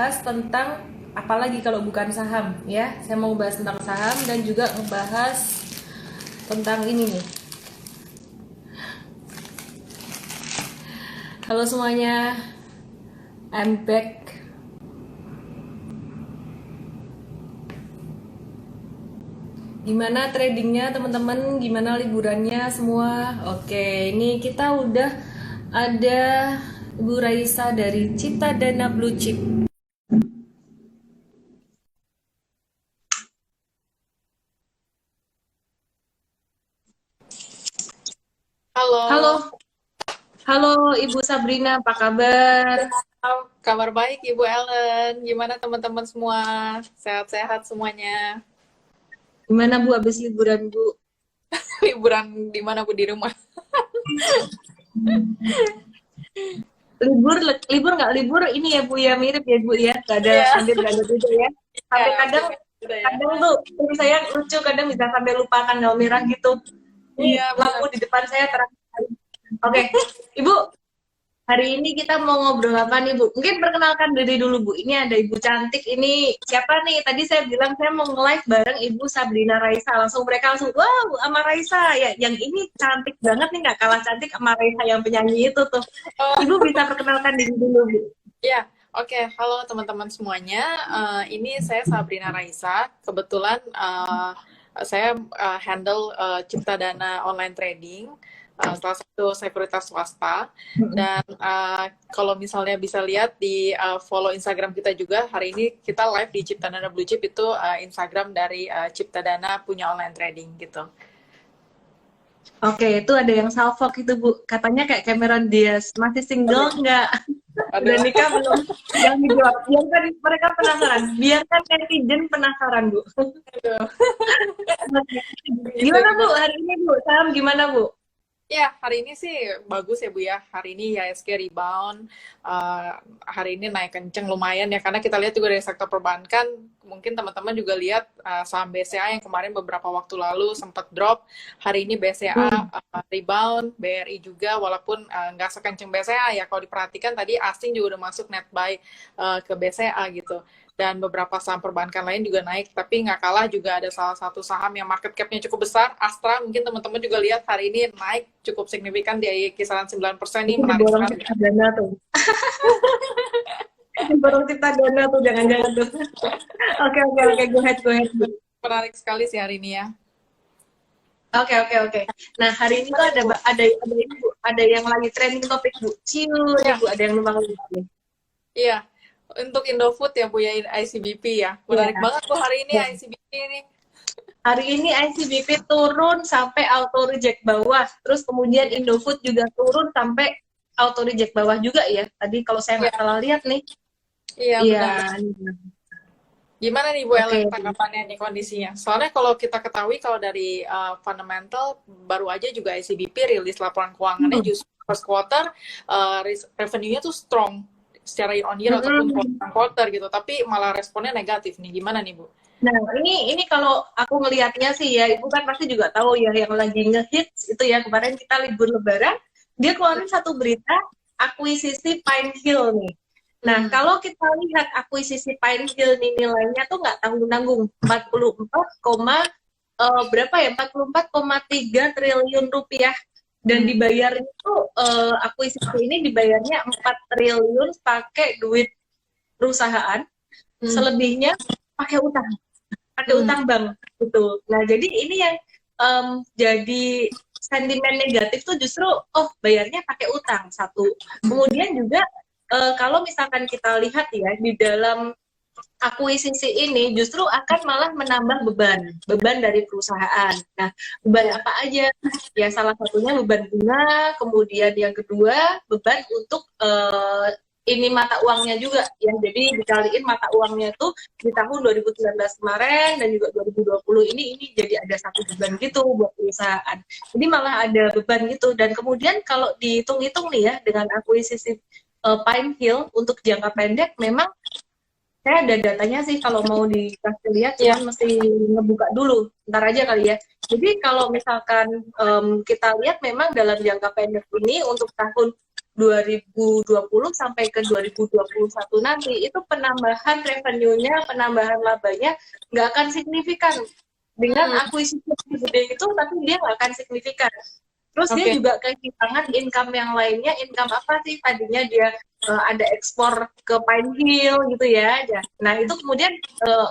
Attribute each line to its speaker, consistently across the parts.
Speaker 1: ngebahas tentang apalagi kalau bukan saham ya. Saya mau ngebahas tentang saham dan juga ngebahas tentang ini nih. Halo semuanya, I'm back. Gimana tradingnya teman-teman? Gimana liburannya semua? Oke, ini kita udah ada Ibu Raisa dari Cipta Dana Blue Chip.
Speaker 2: Halo,
Speaker 1: Halo, halo Ibu Sabrina, apa kabar?
Speaker 2: kabar baik Ibu Ellen. Gimana teman-teman semua? Sehat-sehat semuanya.
Speaker 1: Gimana Bu habis liburan Bu?
Speaker 2: Liburan di mana Bu? Di rumah.
Speaker 1: Libur nggak libur ini ya Bu ya, mirip ya Bu ya, nggak ada
Speaker 2: Iya,
Speaker 1: sambil nggak ada gitu ya. Sampai
Speaker 2: ya,
Speaker 1: kadang
Speaker 2: udah ya.
Speaker 1: kadang tuh istri saya lucu, kadang bisa sampai lupa tanggal merah gitu. Ini
Speaker 2: Iya,
Speaker 1: lampu
Speaker 2: benar.
Speaker 1: di depan saya terang. Oke, Ibu, hari ini kita mau ngobrol apa nih Bu? Mungkin perkenalkan diri dulu Bu. Ini ada Ibu cantik. Ini siapa nih? Tadi saya bilang saya mau nge-live bareng Ibu Sabrina Raisa. Langsung mereka langsung, wow, sama Raisa. Ya, yang ini cantik banget nih, nggak kalah cantik sama Raisa yang penyanyi itu tuh. Ibu
Speaker 2: Oh,
Speaker 1: bisa perkenalkan diri dulu Bu.
Speaker 2: ya. Oke, halo teman-teman semuanya. Ini saya Sabrina Raisa. Kebetulan saya handle Cipta Dana online trading, salah satu sekuritas swasta. Dan kalau misalnya bisa lihat di follow Instagram kita juga, hari ini kita live di Cipta Dana Blue Chip, itu Instagram dari Cipta Dana punya online trading gitu.
Speaker 1: Oke, itu ada yang salfok itu Bu. Katanya kayak Cameron Diaz. Masih single nggak? Udah
Speaker 2: Aduh,
Speaker 1: nikah belum? Yang dijawab. Biarkan mereka penasaran. Biarkan netizen penasaran Bu.
Speaker 2: aduh. Gitu,
Speaker 1: Gimana Bu
Speaker 2: gimana?
Speaker 1: hari ini Bu? Saham gimana Bu?
Speaker 2: Ya, hari ini sih bagus ya Bu ya. Hari ini IHSG rebound. Eh, Hari ini naik kenceng lumayan ya. Karena kita lihat juga dari sektor perbankan, mungkin teman-teman juga lihat saham BCA yang kemarin beberapa waktu lalu sempat drop. Hari ini BCA
Speaker 1: Hmm.
Speaker 2: rebound, BRI juga, walaupun nggak sekenceng BCA ya. Kalau diperhatikan tadi asing juga udah masuk net buy ke BCA gitu. Dan beberapa saham perbankan lain juga naik, tapi nggak kalah juga ada salah satu saham yang market cap-nya cukup besar, Astra. Mungkin teman-teman juga lihat hari ini naik cukup signifikan di kisaran 9% nih,
Speaker 1: Itu
Speaker 2: menarik
Speaker 1: diborong
Speaker 2: sekali.
Speaker 1: Cipta Dana tuh. Diborong Cipta Dana tuh, jangan-jangan tuh. Oke, oke, oke. Go ahead, go ahead. Bu.
Speaker 2: Menarik sekali sih hari ini ya.
Speaker 1: Oke, oke, oke. Nah, hari ini tuh ada ini Bu. Ada yang lagi trending topik Bu. Ciu nih
Speaker 2: Iya,
Speaker 1: Bu. Ada yang numpang nih.
Speaker 2: iya. Untuk Indofood ya Bu ya, ICBP ya.
Speaker 1: Iya,
Speaker 2: Menarik banget tuh hari ini
Speaker 1: iya.
Speaker 2: ICBP ini.
Speaker 1: Hari ini ICBP turun sampai auto reject bawah. Terus kemudian Indofood juga turun sampai auto reject bawah juga ya. Tadi kalau saya
Speaker 2: Iya,
Speaker 1: nggak salah lihat nih.
Speaker 2: iya
Speaker 1: Iya.
Speaker 2: benar. Gimana nih Bu Ellen
Speaker 1: Oke.
Speaker 2: tanggapannya nih kondisinya? Soalnya kalau kita ketahui kalau dari fundamental baru aja juga ICBP rilis laporan keuangannya
Speaker 1: Hmm.
Speaker 2: justru first quarter revenue-nya tuh strong secara year on year ataupun quarter
Speaker 1: Mm-mm.
Speaker 2: on quarter gitu, tapi malah responnya negatif nih. Gimana nih Bu?
Speaker 1: Nah, ini kalau aku ngelihatnya sih ya, Ibu kan pasti juga tahu ya yang lagi ngehits itu ya, kemarin kita libur Lebaran, dia keluarin satu berita akuisisi Pine Hill nih. Nah,
Speaker 2: Hmm.
Speaker 1: kalau kita lihat akuisisi Pine Hill nih nilainya tuh nggak tanggung-tanggung, 44, berapa ya? 44,3 triliun rupiah. Dan
Speaker 2: Hmm.
Speaker 1: dibayarnya tuh akuisisi ini dibayarnya 4 triliun pakai duit perusahaan,
Speaker 2: Hmm.
Speaker 1: selebihnya pakai
Speaker 2: Hmm.
Speaker 1: utang bank gitu. Nah, jadi ini yang jadi sentimen negatif tuh justru bayarnya pakai utang satu. Kemudian juga kalau misalkan kita lihat ya di dalam akuisisi ini justru akan malah menambah beban dari perusahaan. Nah, beban
Speaker 2: Iya.
Speaker 1: apa aja? Ya salah satunya beban bunga, kemudian yang kedua beban untuk ini mata uangnya juga ya. Jadi dikaliin mata uangnya tuh di tahun 2019 kemarin dan juga 2020 ini jadi ada satu beban gitu buat perusahaan. Jadi malah ada beban gitu dan kemudian kalau dihitung-hitung nih ya dengan akuisisi Pine Hill untuk jangka pendek memang saya ada datanya sih kalau mau dikasih lihat,
Speaker 2: Iya.
Speaker 1: cuman mesti ngebuka dulu. Ntar aja kali ya. Jadi kalau misalkan kita lihat memang dalam jangka pendek ini untuk tahun 2020 sampai ke 2021 nanti itu penambahan revenue-nya, penambahan labanya nggak akan signifikan dengan akuisisi yang gede itu, tapi dia nggak akan signifikan. Terus dia juga kehilangan income yang lainnya. Income apa sih? Tadinya dia ada ekspor ke Pine Hill gitu ya. Nah itu kemudian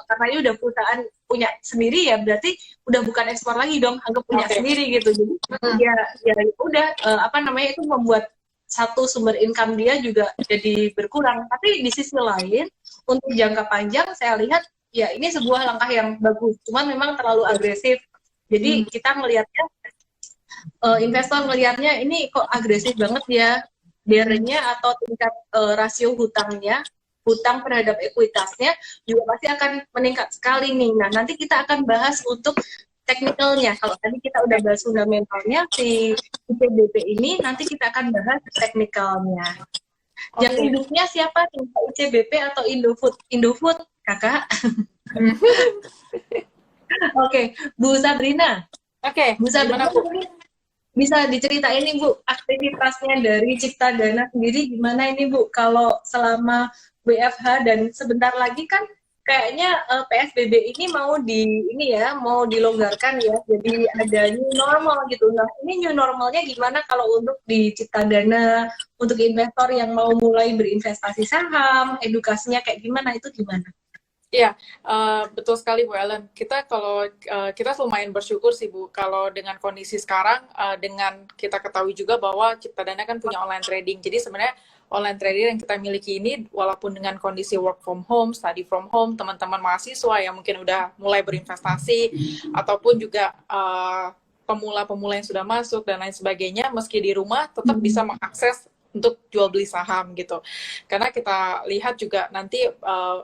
Speaker 1: karena ini udah perusahaan punya sendiri ya, berarti udah bukan ekspor lagi dong, anggap punya sendiri gitu. Jadi ya udah apa namanya, itu membuat satu sumber income dia juga jadi berkurang. Tapi di sisi lain untuk jangka panjang saya lihat ya ini sebuah langkah yang bagus. Cuman memang terlalu agresif. Jadi kita melihatnya investor melihatnya ini kok agresif banget ya, DER-nya atau tingkat rasio hutangnya, hutang terhadap ekuitasnya juga pasti akan meningkat sekali nih. Nah, nanti kita akan bahas untuk teknikalnya. Kalau tadi kita udah bahas fundamentalnya si ICBP ini, nanti kita akan bahas teknikalnya. Yang induknya siapa? ICBP atau Indofood? Indofood, kakak. Oke, Bu Sabrina. Bu Sabrina, bisa diceritain nih Bu, aktivitasnya dari Cipta Dana sendiri gimana ini Bu, kalau selama WFH dan sebentar lagi kan kayaknya PSBB ini mau dilonggarkan ya, jadi ada new normal gitu. Nah ini new normalnya gimana kalau untuk di Cipta Dana, untuk investor yang mau mulai berinvestasi saham, edukasinya kayak gimana, itu gimana?
Speaker 2: Iya, betul sekali Bu Ellen. Kita lumayan bersyukur sih Bu, kalau dengan kondisi sekarang, dengan kita ketahui juga bahwa Cipta Dana kan punya online trading. Jadi sebenarnya online trading yang kita miliki ini, walaupun dengan kondisi work from home, study from home, teman-teman mahasiswa yang mungkin udah mulai berinvestasi, ataupun juga pemula-pemula yang sudah masuk dan lain sebagainya, meski di rumah tetap bisa mengakses untuk jual beli saham gitu. Karena kita lihat juga nanti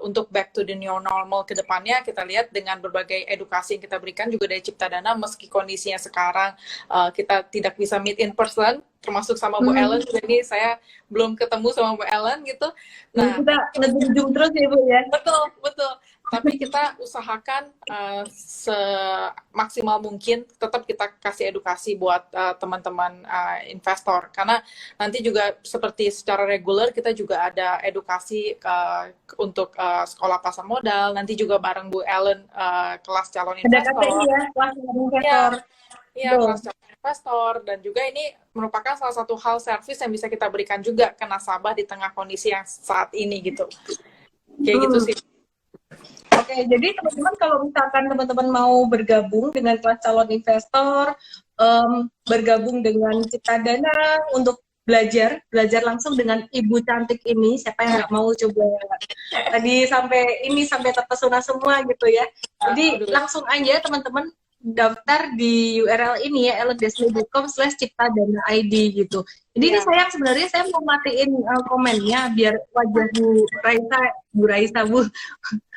Speaker 2: untuk back to the new normal ke depannya, kita lihat dengan berbagai edukasi yang kita berikan juga dari Cipta Dana, meski kondisinya sekarang kita tidak bisa meet in person, termasuk sama Bu Ellen. Jadi saya belum ketemu sama Bu Ellen gitu.
Speaker 1: Nah, kita ngejum terus ya Bu ya.
Speaker 2: Betul, betul. Tapi kita usahakan semaksimal mungkin tetap kita kasih edukasi buat teman-teman investor, karena nanti juga seperti secara reguler kita juga ada edukasi untuk sekolah pasar modal, nanti juga bareng Bu Ellen kelas calon investor.
Speaker 1: Ada KPI ya, kelas calon investor.
Speaker 2: Iya, kelas calon investor, dan juga ini merupakan salah satu hal service yang bisa kita berikan juga ke nasabah di tengah kondisi yang saat ini gitu. Kayak gitu sih.
Speaker 1: Oke, jadi teman-teman kalau misalkan teman-teman mau bergabung dengan kelas calon investor, bergabung dengan Cipta Dana untuk belajar langsung dengan Ibu cantik ini, siapa yang nggak mau coba? Tadi sampai terpesona semua gitu ya. Jadi langsung aja teman-teman daftar di URL ini ya, ellendesmi.com/ciptadana.id gitu. Jadi ini sebenarnya saya mau matiin komennya biar wajah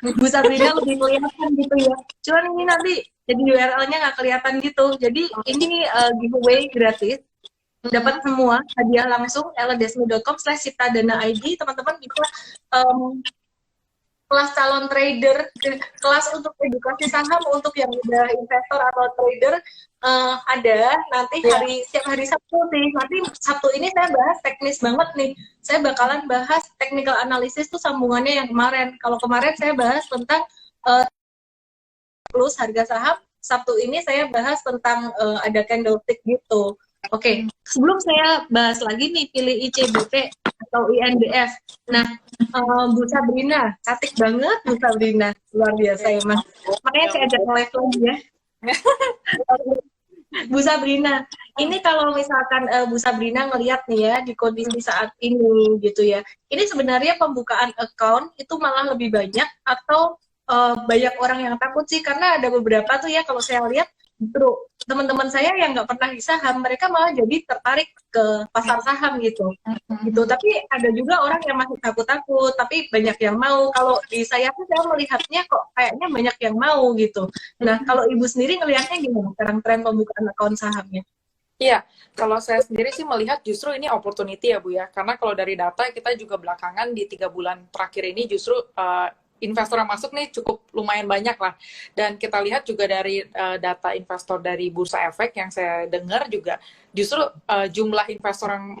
Speaker 1: Bu Sabrina lebih kelihatan gitu ya. Cuman ini nanti jadi URL-nya nggak kelihatan gitu. Jadi ini giveaway gratis. Dapat semua hadiah langsung, ellendesmi.com/ciptadana.id. Teman-teman bisa kelas calon trader, kelas untuk edukasi saham untuk yang udah investor atau trader ada nanti setiap hari Sabtu sih. Nanti Sabtu ini saya bahas teknis banget nih. Saya bakalan bahas technical analysis tuh sambungannya yang kemarin. Kalau kemarin saya bahas tentang plus harga saham, Sabtu ini saya bahas tentang ada candlestick gitu. Oke, sebelum saya bahas lagi nih pilih ICBP atau INDF. Nah, Bu Sabrina, cantik banget Bu Sabrina, luar biasa ya Mas. Makanya saya ajak live lagi ya. Bu Sabrina, ini kalau misalkan Bu Sabrina ngelihat nih ya di kondisi saat ini gitu ya, ini sebenarnya pembukaan account itu malah lebih banyak atau banyak orang yang takut sih, karena ada beberapa tuh ya kalau saya lihat teman-teman saya yang nggak pernah di saham, mereka malah jadi tertarik ke pasar saham gitu. Tapi ada juga orang yang masih takut-takut, tapi banyak yang mau. Kalau di saya tuh saya melihatnya kok kayaknya banyak yang mau gitu. Nah, kalau Ibu sendiri ngelihatnya gimana sekarang tren pembukaan akun sahamnya?
Speaker 2: Iya, kalau saya sendiri sih melihat justru ini opportunity ya Bu ya, karena kalau dari data kita juga belakangan di 3 bulan terakhir ini justru investor yang masuk nih cukup lumayan banyak lah. Dan kita lihat juga dari data investor dari Bursa Efek yang saya dengar juga, justru jumlah investor yang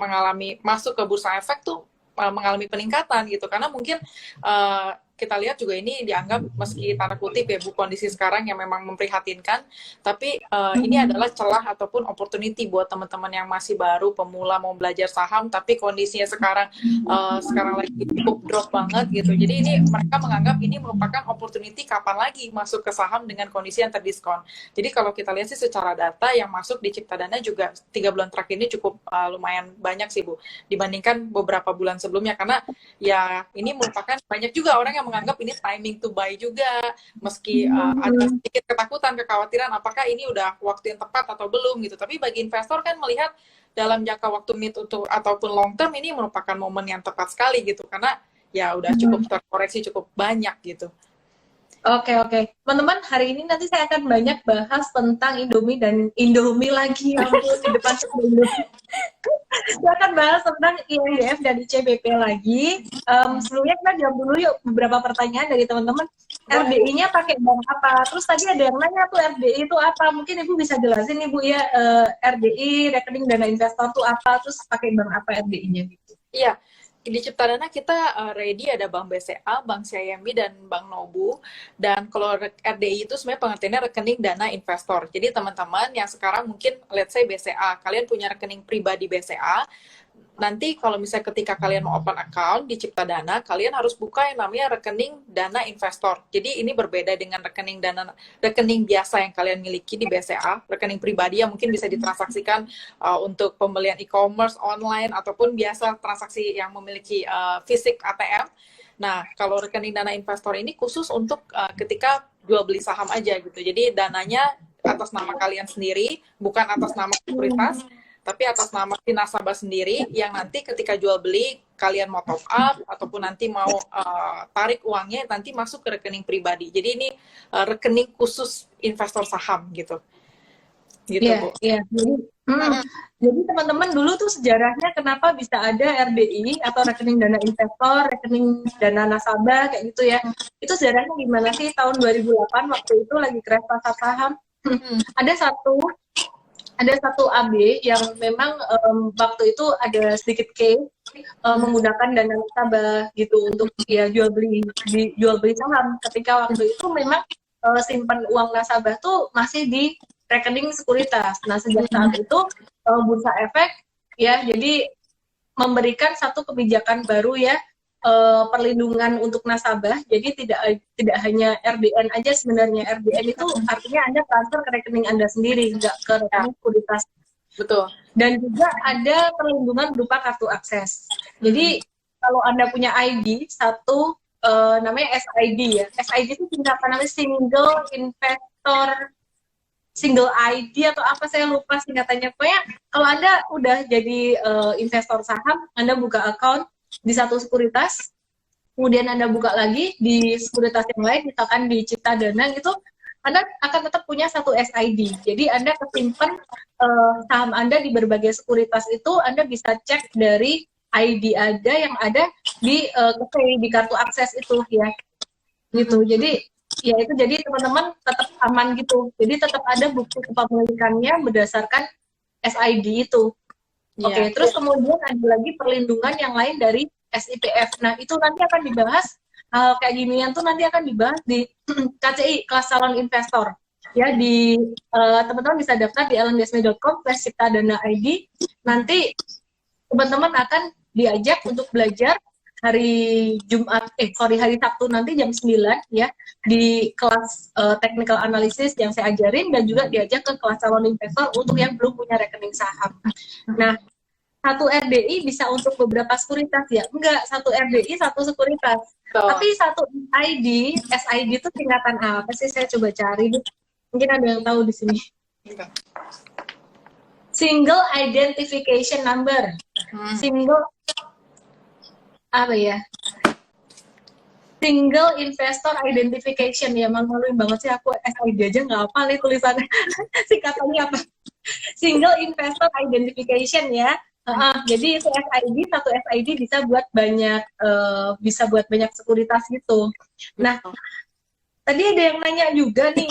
Speaker 2: masuk ke Bursa Efek tuh mengalami peningkatan gitu, karena mungkin kita lihat juga ini dianggap, meski tanda kutip ya Bu, kondisi sekarang yang memang memprihatinkan, tapi ini adalah celah ataupun opportunity buat teman-teman yang masih baru pemula mau belajar saham, tapi kondisinya sekarang lagi cukup drop banget gitu. Jadi ini mereka menganggap ini merupakan opportunity kapan lagi masuk ke saham dengan kondisi yang terdiskon. Jadi kalau kita lihat sih secara data yang masuk di Ciptadana juga 3 bulan terakhir ini cukup lumayan banyak sih Bu, dibandingkan beberapa bulan sebelumnya, karena ya ini merupakan banyak juga orang yang menganggap ini timing to buy juga, meski ada sedikit ketakutan, kekhawatiran apakah ini udah waktu yang tepat atau belum gitu. Tapi bagi investor kan melihat dalam jangka waktu mid ataupun long term ini merupakan momen yang tepat sekali gitu, karena ya udah cukup terkoreksi cukup banyak gitu.
Speaker 1: Oke. Teman-teman, hari ini nanti saya akan banyak bahas tentang Indomie dan Indomie lagi, ampun, di depan sebelumnya. Saya akan bahas tentang INDF dan ICBP lagi. Sebelumnya kita jawab dulu yuk beberapa pertanyaan dari teman-teman. RDI-nya pakai bank apa? Terus tadi ada yang nanya tuh RDI itu apa? Mungkin Ibu bisa jelasin Ibu ya, RDI, rekening dana investor tuh apa? Terus pakai bank apa RDI-nya gitu?
Speaker 2: Iya. Di Ciptadana kita ready ada Bank BCA, Bank CIMB, dan Bank Nobu. Dan kalau RDI itu sebenarnya pengertiannya rekening dana investor. Jadi teman-teman yang sekarang mungkin let's say BCA, kalian punya rekening pribadi BCA, nanti kalau misalnya ketika kalian mau open account di Ciptadana, kalian harus buka yang namanya rekening dana investor. Jadi ini berbeda dengan rekening biasa yang kalian miliki di BCA, rekening pribadi yang mungkin bisa ditransaksikan untuk pembelian e-commerce online ataupun biasa transaksi yang memiliki fisik ATM. Nah, kalau rekening dana investor ini khusus untuk ketika jual beli saham aja gitu. Jadi dananya atas nama kalian sendiri, bukan atas nama sekuritas, tapi atas nama si nasabah sendiri, yang nanti ketika jual beli kalian mau top up ataupun nanti mau tarik uangnya nanti masuk ke rekening pribadi. Jadi ini rekening khusus investor saham gitu. Bu.
Speaker 1: Iya. Jadi teman-teman dulu tuh sejarahnya kenapa bisa ada RDI atau rekening dana investor, rekening dana nasabah kayak gitu ya. Itu sejarahnya gimana sih? Tahun 2008 waktu itu lagi crash pasar saham. Ada satu AB yang memang waktu itu ada sedikit case menggunakan dana nasabah gitu untuk ya jual beli saham. Ketika waktu itu memang simpan uang nasabah tuh masih di rekening sekuritas. Nah, sejak saat itu Bursa Efek ya jadi memberikan satu kebijakan baru ya, perlindungan untuk nasabah. Jadi tidak hanya RDN aja sebenarnya. RDN itu artinya Anda transfer ke rekening Anda sendiri, nggak ke rekening sekuritas.
Speaker 2: Betul.
Speaker 1: Dan juga ada perlindungan berupa kartu akses. Jadi kalau Anda punya ID satu, namanya SID ya. SID itu singkatan namanya single ID atau apa, saya lupa singkatannya. Pokoknya kalau Anda udah jadi investor saham, Anda buka account di satu sekuritas, kemudian Anda buka lagi di sekuritas yang lain, misalkan di Ciptadana gitu, Anda akan tetap punya satu SID. Jadi Anda kesimpan saham Anda di berbagai sekuritas itu, Anda bisa cek dari ID ada yang ada di kartu akses itu ya. Gitu. Jadi ya itu, jadi teman-teman tetap aman gitu. Jadi tetap ada bukti kepemilikannya berdasarkan SID itu. Oke, terus kemudian ada lagi perlindungan yang lain dari SIPF. Nah, itu nanti akan dibahas, kayak ginian tuh nanti akan dibahas di KCI, kelas calon investor. Ya, di teman-teman bisa daftar di elendesme.com/ciptadana-id. Nanti teman-teman akan diajak untuk belajar hari Sabtu nanti jam 9 ya, di kelas technical analysis yang saya ajarin, dan juga diajak ke kelas calon investor untuk yang belum punya rekening saham. Nah, satu RDI bisa untuk beberapa sekuritas ya? Enggak, satu RDI satu sekuritas. Tapi satu SID itu singkatan apa sih? Saya coba cari deh. Mungkin ada yang tahu di sini. Single Identification Number. Single Investor Identification ya, malu banget sih aku, SID aja nggak apa nih tulisannya. Singkatannya apa? Single Investor Identification ya. Jadi itu SID, satu SID bisa buat banyak sekuritas gitu. Nah, tadi ada yang nanya juga nih,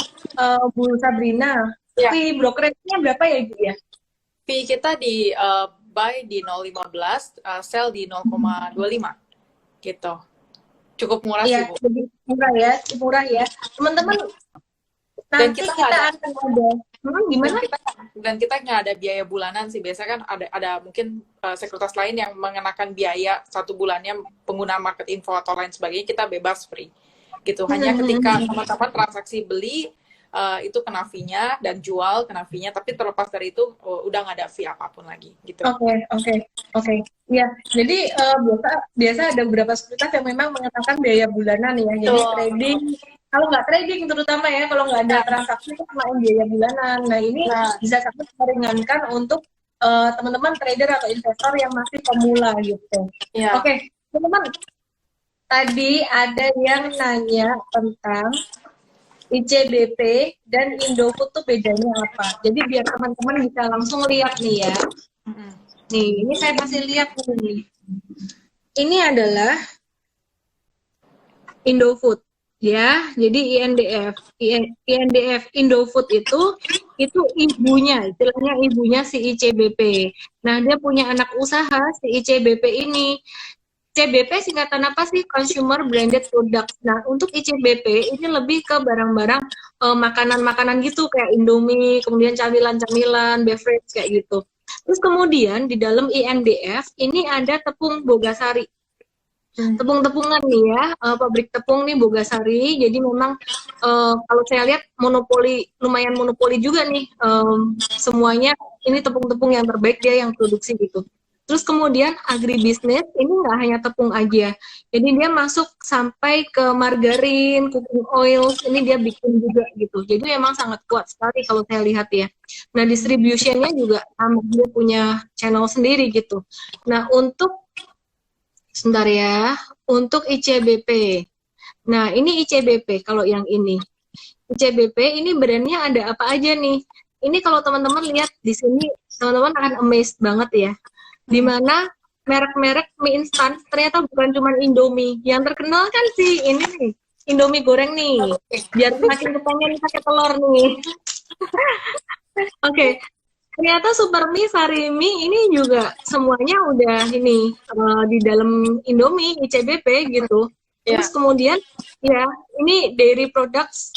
Speaker 1: Bu Sabrina,
Speaker 2: Ya,
Speaker 1: fee brokerage-nya berapa ya Ibu ya?
Speaker 2: fee kita di buy di 0,15, sell di 0,25 gitu. Cukup murah sih,
Speaker 1: Iya,
Speaker 2: Bu.
Speaker 1: jadi murah ya. Teman-teman,
Speaker 2: Dan
Speaker 1: nanti
Speaker 2: kita nggak
Speaker 1: kita
Speaker 2: ada
Speaker 1: akan ada, gimana?
Speaker 2: dan kita nggak ada biaya bulanan sih. Biasanya kan ada mungkin sekuritas lain yang mengenakan biaya 1 bulannya pengguna market info atau lain sebagainya, kita bebas free gitu. Hanya ketika teman-teman transaksi beli itu kena fee-nya, dan jual kena fee-nya, tapi terlepas dari itu udah nggak ada fee apapun lagi gitu.
Speaker 1: Oke. Ya, jadi biasa ada beberapa sekuritas yang memang mengenakan biaya bulanan ya. Jadi trading, kalau nggak trading terutama ya, kalau nggak ada transaksi itu kena biaya bulanan. Nah, ini bisa sangat meringankan untuk teman-teman trader atau investor yang masih pemula gitu.
Speaker 2: Ya.
Speaker 1: Oke, teman-teman. Tadi ada yang nanya tentang ICBP dan Indofood tuh bedanya apa? Jadi biar teman-teman bisa langsung lihat nih ya. Nih, ini saya kasih lihat nih. Ini adalah Indofood ya. Jadi INDF Indofood itu ibunya, istilahnya ibunya si ICBP. Nah, dia punya anak usaha si ICBP ini. ICBP singkatan apa sih? Consumer Branded Products. Nah, untuk ICBP ini lebih ke barang-barang makanan-makanan gitu kayak Indomie, kemudian camilan-camilan, beverage kayak gitu. Terus kemudian di dalam INDF ini ada tepung Bogasari. Tepung-tepungan nih ya, pabrik tepung nih Bogasari. Jadi memang kalau saya lihat lumayan monopoli juga nih, semuanya ini tepung-tepung yang terbaik dia yang produksi gitu. Terus kemudian agribisnis ini nggak hanya tepung aja, jadi dia masuk sampai ke margarin, cooking oil, ini dia bikin juga gitu. Jadi memang sangat kuat sekali kalau saya lihat ya. Nah, distributionnya juga dia punya channel sendiri gitu. Nah, sebentar ya, untuk ICBP. Nah, ini ICBP kalau yang ini. ICBP ini brandnya ada apa aja nih? Ini kalau teman-teman lihat di sini, teman-teman akan amazed banget ya. Dimana merek-merek mie instan ternyata bukan cuma Indomie. Yang terkenal kan sih ini nih, Indomie goreng nih. Biar makin kepengen pakai telur nih. Oke. Ternyata Supermie, Sarimi ini juga semuanya udah ini di dalam Indomie, ICBP gitu. Terus kemudian ya ini dairy products.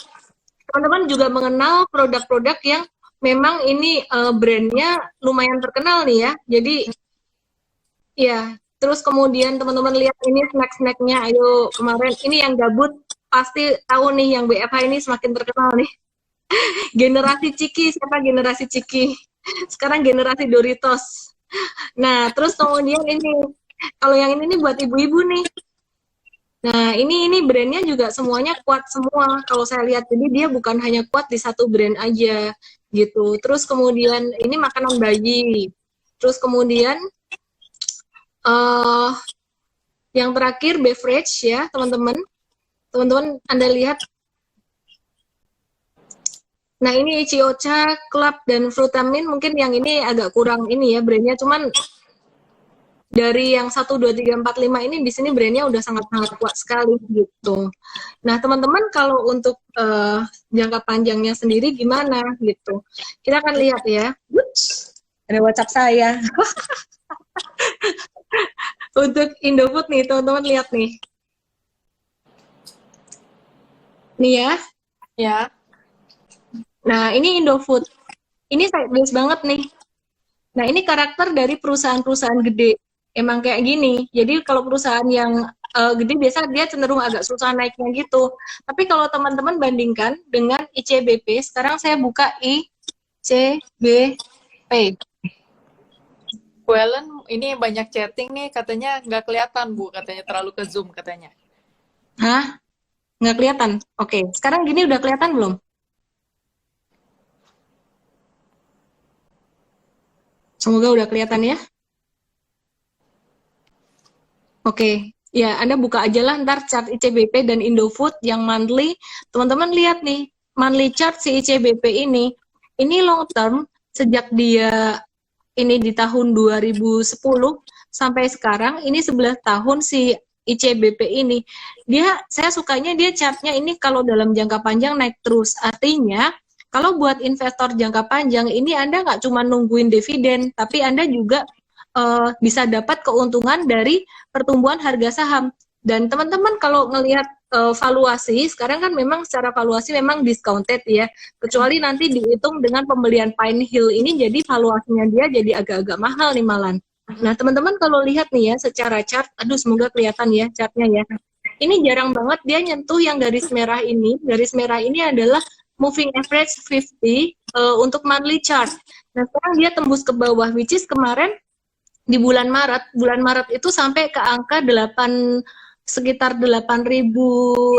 Speaker 1: Teman-teman juga mengenal produk-produk yang memang ini brandnya lumayan terkenal nih ya. Jadi ya, terus kemudian teman-teman lihat ini snack-snacknya. Ayo kemarin ini yang gabut pasti tahu nih yang BFH ini semakin terkenal nih. Generasi Ciki, siapa generasi Ciki? Sekarang generasi Doritos. Nah, terus kemudian ini kalau yang ini nih buat ibu-ibu nih. Nah, ini brandnya juga semuanya kuat semua kalau saya lihat. Jadi dia bukan hanya kuat di satu brand aja gitu. Terus kemudian ini makanan bayi. Terus kemudian yang terakhir beverage ya, teman-teman. Teman-teman Anda lihat. Nah, ini Ichiocha, Club, dan Frutamin mungkin yang ini agak kurang ini ya brandnya. Cuman dari yang 1, 2, 3, 4, 5 ini di sini brandnya udah sangat-sangat kuat sekali gitu. Nah, teman-teman kalau untuk jangka panjangnya sendiri gimana gitu. Kita akan lihat ya. Ada WhatsApp saya. Untuk Indofood nih, teman-teman lihat nih. Nih ya.
Speaker 2: Ya.
Speaker 1: Nah, ini Indofood. Ini sideways banget nih. Nah, ini karakter dari perusahaan-perusahaan gede. Emang kayak gini. Jadi kalau perusahaan yang gede biasa dia cenderung agak susah naiknya gitu. Tapi kalau teman-teman bandingkan dengan ICBP, sekarang saya buka ICBP.
Speaker 2: Bu Ellen, ini banyak chatting nih, katanya nggak kelihatan, Bu. Katanya terlalu ke zoom, katanya.
Speaker 1: Hah? Nggak kelihatan? Oke. Sekarang gini udah kelihatan belum? Semoga udah kelihatan ya. Oke. Ya, Anda buka aja lah ntar chart ICBP dan Indofood yang monthly. Teman-teman lihat nih, monthly chart si ICBP ini long term, sejak dia ini di tahun 2010 sampai sekarang, ini 11 tahun si ICBP ini. Saya sukanya dia chartnya ini kalau dalam jangka panjang naik terus. Artinya, kalau buat investor jangka panjang, ini Anda nggak cuma nungguin dividen, tapi Anda juga bisa dapat keuntungan dari pertumbuhan harga saham. Dan teman-teman kalau ngelihat valuasi, sekarang kan memang secara valuasi memang discounted ya. Kecuali nanti dihitung dengan pembelian Pine Hill ini, jadi valuasinya dia jadi agak-agak mahal nih Malan. Nah, teman-teman kalau lihat nih ya secara chart, aduh semoga kelihatan ya chartnya ya. Ini jarang banget dia nyentuh yang garis merah ini. Garis merah ini adalah moving average 50 untuk monthly chart. Nah, sekarang dia tembus ke bawah, which is kemarin di bulan Maret. Bulan Maret itu sampai ke angka sekitar 8.000,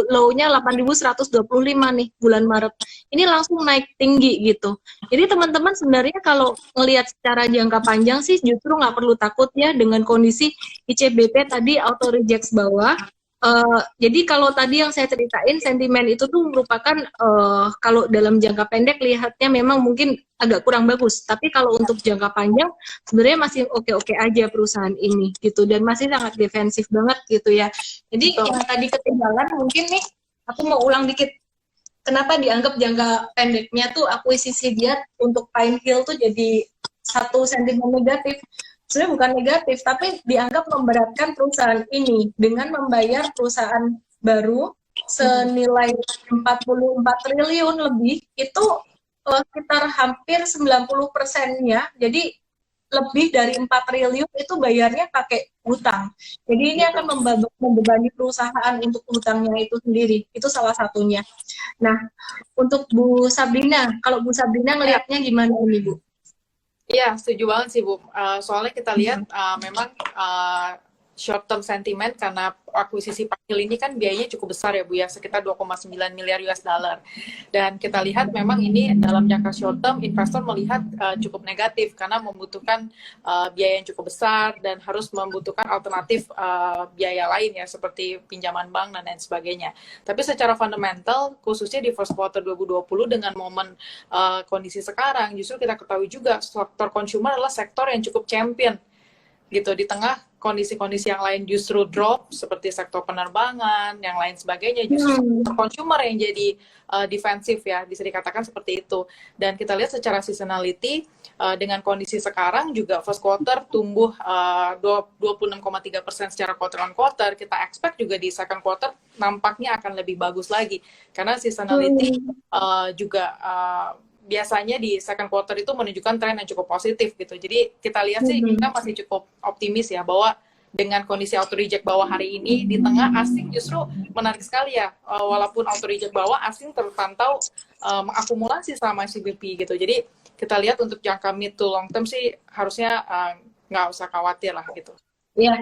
Speaker 1: low-nya 8.125 nih bulan Maret. Ini langsung naik tinggi gitu. Jadi teman-teman sebenarnya kalau ngelihat secara jangka panjang sih justru nggak perlu takut ya dengan kondisi ICBP tadi auto reject bawah. Jadi kalau tadi yang saya ceritain sentimen itu tuh merupakan kalau dalam jangka pendek lihatnya memang mungkin agak kurang bagus, tapi kalau untuk jangka panjang sebenarnya masih oke-oke aja perusahaan ini gitu dan masih sangat defensif banget gitu ya. Jadi yang tadi ketinggalan mungkin nih aku mau ulang dikit. Kenapa dianggap jangka pendeknya tuh akuisisi dia untuk Pine Hill tuh jadi satu sentimen negatif? Sebenarnya bukan negatif, tapi dianggap memberatkan perusahaan ini dengan membayar perusahaan baru senilai 44 triliun lebih, itu sekitar hampir 90%-nya, jadi lebih dari 4 triliun itu bayarnya pakai hutang. Jadi ini akan membebani perusahaan untuk hutangnya itu sendiri, itu salah satunya. Nah, untuk Bu Sabrina, kalau Bu Sabrina ngelihatnya gimana nih Bu?
Speaker 2: Iya, setuju banget sih Bu. Soalnya kita lihat memang short term sentiment karena akuisisi Pine ini kan biayanya cukup besar ya Bu ya, sekitar 2,9 miliar US dollar. Dan kita lihat memang ini dalam jangka short term investor melihat cukup negatif karena membutuhkan biaya yang cukup besar dan harus membutuhkan alternatif biaya lain ya seperti pinjaman bank dan lain sebagainya. Tapi secara fundamental khususnya di first quarter 2020 dengan momen kondisi sekarang justru kita ketahui juga sektor consumer adalah sektor yang cukup champion gitu di tengah kondisi-kondisi yang lain justru drop seperti sektor penerbangan, yang lain sebagainya justru consumer yang jadi defensif ya bisa dikatakan seperti itu. Dan kita lihat secara seasonality dengan kondisi sekarang juga first quarter tumbuh 26,3% secara quarter on quarter. Kita expect juga di second quarter nampaknya akan lebih bagus lagi karena seasonality juga biasanya di second quarter itu menunjukkan tren yang cukup positif gitu. Jadi kita lihat sih kita masih cukup optimis ya bahwa dengan kondisi auto reject bawah hari ini di tengah asing justru menarik sekali ya. Walaupun auto reject bawah asing terpantau mengakumulasi sama CBP gitu. Jadi kita lihat untuk jangka mid to long term sih harusnya nggak usah khawatir lah gitu.
Speaker 1: Ya,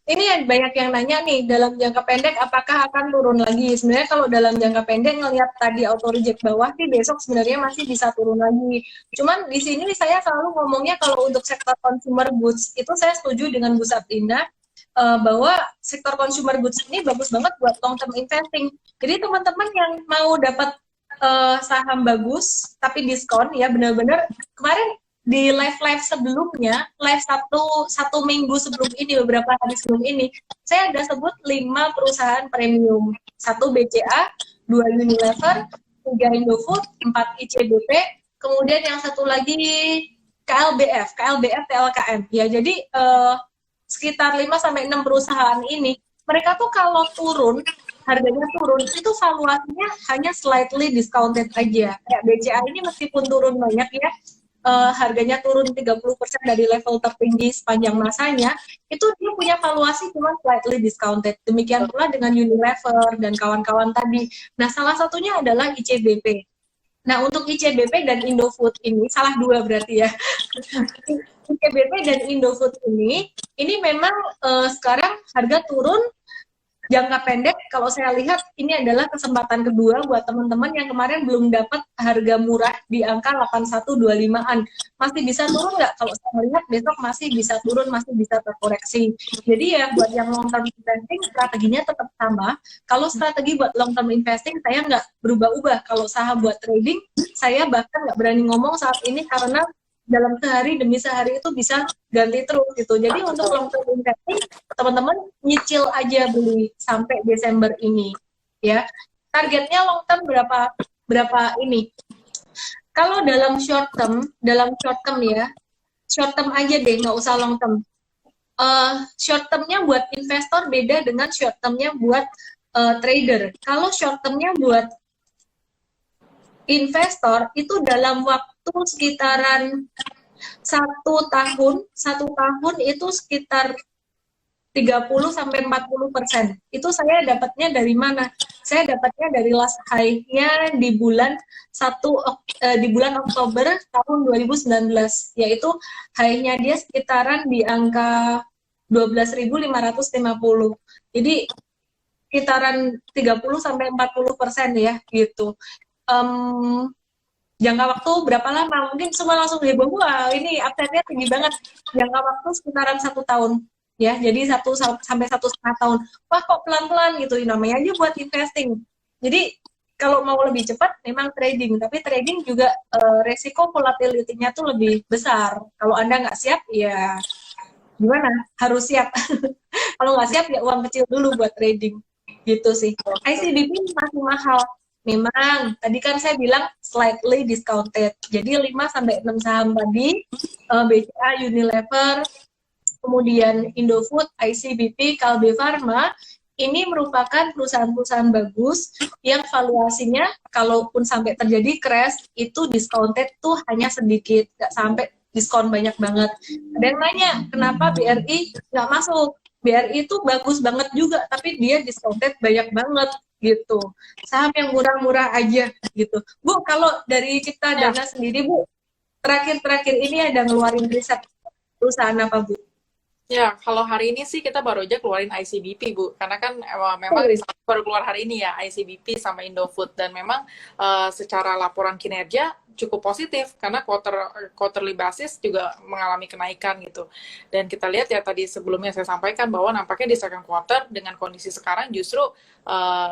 Speaker 1: ini banyak yang nanya nih, dalam jangka pendek apakah akan turun lagi? Sebenarnya kalau dalam jangka pendek ngelihat tadi auto reject bawah sih besok sebenarnya masih bisa turun lagi. Cuman di sini saya selalu ngomongnya kalau untuk sektor consumer goods itu saya setuju dengan Bu Sabrina bahwa sektor consumer goods ini bagus banget buat long term investing. Jadi teman-teman yang mau dapat saham bagus tapi diskon ya benar-benar kemarin di live sebelumnya, live satu minggu sebelum ini, beberapa hari sebelum ini, saya ada sebut 5 perusahaan premium. 1 BCA, 2 Unilever, 3 Indofood, 4 ICBP, kemudian yang satu lagi KLBF TLKM. Ya, jadi sekitar 5-6 perusahaan ini, mereka tuh kalau turun, harganya turun, itu valuasinya hanya slightly discounted aja. Kayak BCA ini meskipun turun banyak ya, harganya turun 30% dari level tertinggi sepanjang masanya, itu dia punya valuasi cuma slightly discounted. Demikian pula dengan Unilever dan kawan-kawan tadi. Nah, salah satunya adalah ICBP. Nah, untuk ICBP dan Indofood ini, salah dua berarti ya. ICBP dan Indofood ini memang sekarang harga turun, jangka pendek kalau saya lihat ini adalah kesempatan kedua buat teman-teman yang kemarin belum dapat harga murah di angka 8125-an. Masih bisa turun nggak? Kalau saya melihat besok masih bisa turun, masih bisa terkoreksi. Jadi ya buat yang long term investing strateginya tetap sama. Kalau strategi buat long term investing saya nggak berubah-ubah. Kalau saham buat trading saya bahkan nggak berani ngomong saat ini karena dalam sehari demi sehari itu bisa ganti terus gitu. Jadi untuk long term investing, teman-teman nyicil aja beli sampai Desember ini, ya. Targetnya long term berapa ini? Kalau dalam short term ya, short term aja deh, nggak usah long term. Short termnya buat investor beda dengan short termnya buat trader. Kalau short termnya buat investor itu dalam waktu sekitaran satu tahun itu sekitar 30-40%. Itu saya dapatnya dari mana? Saya dapatnya dari last high-nya di bulan Oktober tahun 2019, yaitu high-nya dia sekitaran di angka 12.550. Jadi sekitaran 30-40% ya gitu. Jangka waktu berapa lama? Mungkin semua langsung heboh, wah ini upside-nya tinggi banget. Jangka waktu sekitaran 1 tahun. Ya, jadi 1 sampai 1,5 tahun. Wah, kok pelan-pelan gitu, namanya aja buat investing. Jadi kalau mau lebih cepat, memang trading. Tapi trading juga resiko volatility-nya tuh lebih besar. Kalau Anda nggak siap, ya gimana? Harus siap. Kalau nggak siap, ya uang kecil dulu buat trading. Gitu sih. ICBP masih mahal. Memang, tadi kan saya bilang slightly discounted. Jadi 5-6 saham tadi, BCA, Unilever, kemudian Indofood, ICBP, Kalbe Farma, ini merupakan perusahaan-perusahaan bagus yang valuasinya kalaupun sampai terjadi crash, itu discounted tuh hanya sedikit, nggak sampai diskon banyak banget. Ada yang nanya, kenapa BRI nggak masuk? BRI itu bagus banget juga, tapi dia discounted banyak banget gitu. Saham yang murah-murah aja gitu. Bu, kalau dari Cipta Dana sendiri, Bu, terakhir-terakhir ini ada ngeluarin riset perusahaan apa, Bu?
Speaker 2: Ya, kalau hari ini sih kita baru aja keluarin ICBP, Bu. Karena kan memang baru keluar hari ini ya, ICBP sama Indofood. Dan memang secara laporan kinerja cukup positif, karena quarterly basis juga mengalami kenaikan gitu. Dan kita lihat ya tadi sebelumnya saya sampaikan bahwa nampaknya di second quarter dengan kondisi sekarang justru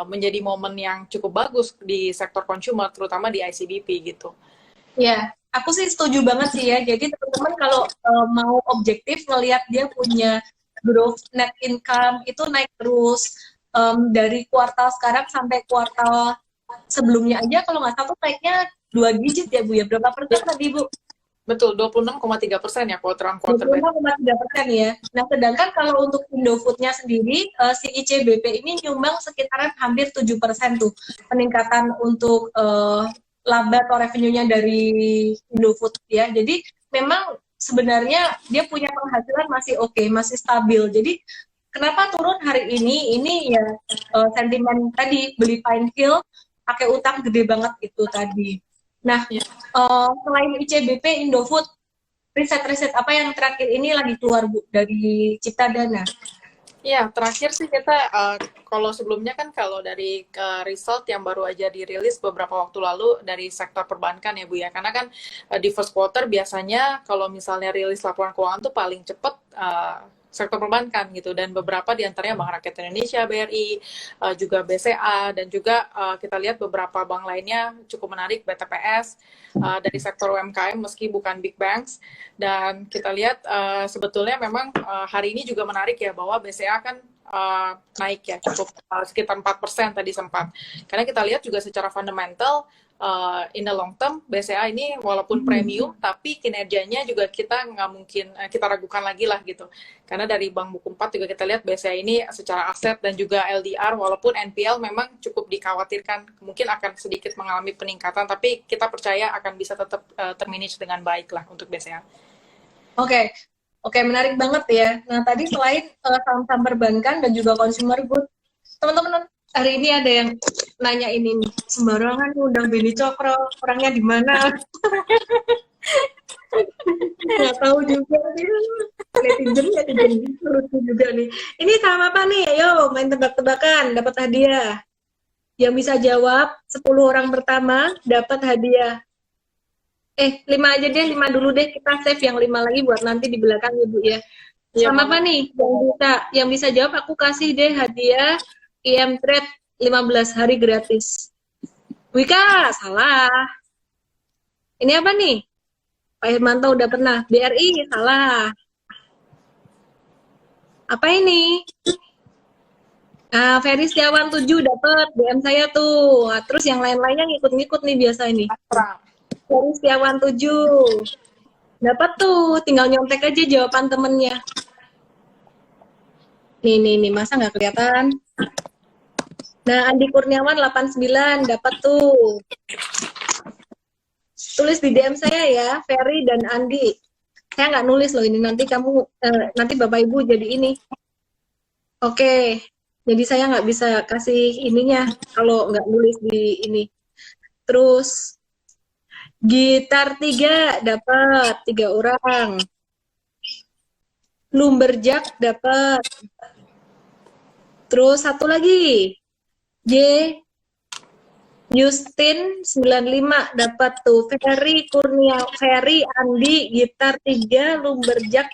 Speaker 2: menjadi momen yang cukup bagus di sektor consumer, terutama di ICBP gitu.
Speaker 1: Ya, aku sih setuju banget sih ya. Jadi teman-teman kalau mau objektif ngelihat dia punya growth net income itu naik terus dari kuartal sekarang sampai kuartal sebelumnya aja, kalau nggak salah naiknya 2 digit ya Bu ya. Berapa persen tadi Bu?
Speaker 2: Betul, 26,3% ya quarter on quarter.
Speaker 1: 26,3% ya. Nah, sedangkan kalau untuk Indofood-nya sendiri, si ICBP ini nyumbang sekitaran hampir 7% tuh peningkatan untuk laba atau revenue-nya dari Indofood ya. Jadi memang sebenarnya dia punya penghasilan masih oke, masih stabil. Jadi kenapa turun hari ini? Ini ya sentimen tadi beli Pine Hill pakai utang gede banget itu tadi. Nah, selain ICBP, Indofood, riset-riset apa yang terakhir ini lagi keluar Bu dari Cipta Dana?
Speaker 2: Ya, terakhir sih kita, kalau sebelumnya kan kalau dari result yang baru aja dirilis beberapa waktu lalu dari sektor perbankan ya Bu ya, karena kan di first quarter biasanya kalau misalnya rilis laporan keuangan tuh paling cepat sektor perbankan gitu, dan beberapa diantaranya Bank Rakyat Indonesia, BRI, juga BCA, dan juga kita lihat beberapa bank lainnya cukup menarik, BTPS, dari sektor UMKM meski bukan big banks. Dan kita lihat sebetulnya memang hari ini juga menarik ya, bahwa BCA kan naik ya cukup sekitar 4% tadi sempat, karena kita lihat juga secara fundamental in the long term BCA ini walaupun premium tapi kinerjanya juga kita nggak mungkin kita ragukan lagi lah gitu, karena dari Bank Buku 4 juga kita lihat BCA ini secara aset dan juga LDR walaupun NPL memang cukup dikhawatirkan mungkin akan sedikit mengalami peningkatan, tapi kita percaya akan bisa tetap termanage dengan baik lah untuk BCA.
Speaker 1: Oke, menarik banget ya. Nah, tadi selain saham-saham perbankan dan juga consumer good, teman-teman hari ini ada yang nanya ini nih, sembarangan undang Beni Cokro, orangnya di mana? Nggak tahu juga nih. Netizen lucu juga nih. Ini saham apa nih? Ayo main tebak-tebakan, dapat hadiah. Yang bisa jawab 10 orang pertama dapat hadiah. 5 aja deh, 5 dulu deh, kita save yang 5 lagi buat nanti di belakang Ibu ya. Sama apa nih? Yang bisa jawab aku kasih deh hadiah IM Trade 15 hari gratis. Wika, salah. Ini apa nih? Pak Hermanto udah pernah. BRI salah. Apa ini? Ferry Setiawan 7 dapat DM saya tuh. Nah, terus yang lain-lainnya ngikut-ngikut nih biasa ini. Ferry Setiawan 7. Dapat tuh, tinggal nyontek aja jawaban temennya. Nih, masa nggak kelihatan? Nah, Andi Kurniawan 89 dapat tuh. Tulis di DM saya ya, Ferry dan Andi. Saya nggak nulis loh ini, nanti nanti Bapak Ibu jadi ini. Oke. Jadi saya nggak bisa kasih ininya kalau nggak nulis di ini. Terus gitar 3 dapat 3 orang. Lumberjack dapat. Terus satu lagi. J Justin 95 dapat tuh. Ferry Andi gitar 3 Lumberjack.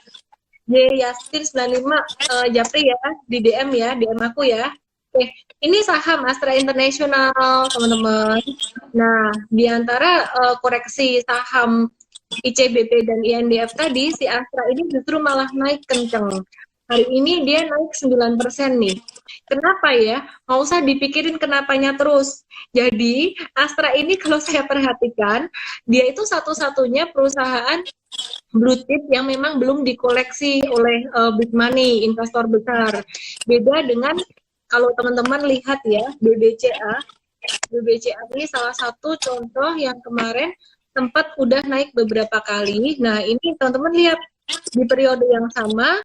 Speaker 1: Yastin 95 Japri ya di DM ya, DM aku ya. Oke, ini saham Astra International teman-teman. Nah, di antara koreksi saham ICBP dan INDF tadi, si Astra ini justru malah naik kenceng. Hari ini dia naik 9% nih. Kenapa ya? Nggak usah dipikirin kenapanya terus. Jadi, Astra ini kalau saya perhatikan, dia itu satu-satunya perusahaan blue chip yang memang belum dikoleksi oleh big money, investor besar. Beda dengan kalau teman-teman lihat ya, BBCA. BBCA ini salah satu contoh yang kemarin sempat udah naik beberapa kali. Nah, ini teman-teman lihat di periode yang sama,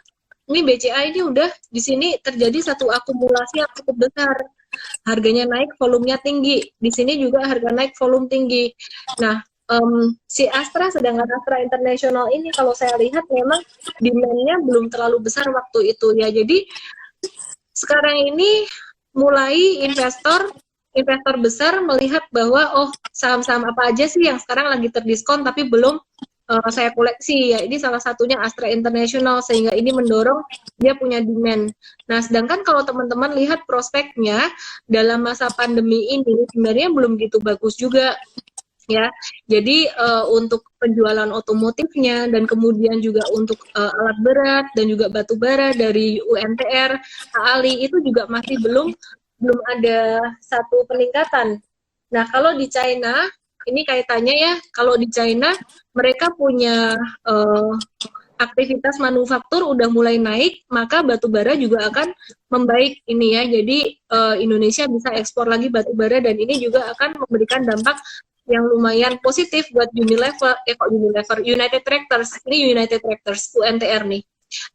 Speaker 1: ini BCA ini udah di sini terjadi satu akumulasi yang cukup besar. Harganya naik, volumenya tinggi. Di sini juga harga naik, volume tinggi. Nah, si Astra, sedangkan Astra International ini kalau saya lihat memang demand-nya belum terlalu besar waktu itu ya. Jadi sekarang ini mulai investor besar melihat bahwa oh saham-saham apa aja sih yang sekarang lagi terdiskon tapi belum saya koleksi ya. Ini salah satunya Astra International sehingga ini mendorong dia punya demand. Nah, sedangkan kalau teman-teman lihat prospeknya dalam masa pandemi ini sebenarnya belum gitu bagus juga. Ya, jadi untuk penjualan otomotifnya dan kemudian juga untuk alat berat dan juga batu bara dari UNTR, Ali itu juga masih belum ada satu peningkatan. Nah, kalau di China ini kaitannya ya, kalau di China mereka punya aktivitas manufaktur udah mulai naik, maka batu bara juga akan membaik ini ya. Jadi Indonesia bisa ekspor lagi batu bara dan ini juga akan memberikan dampak yang lumayan positif buat United Tractors. Ini United Tractors, UNTR nih.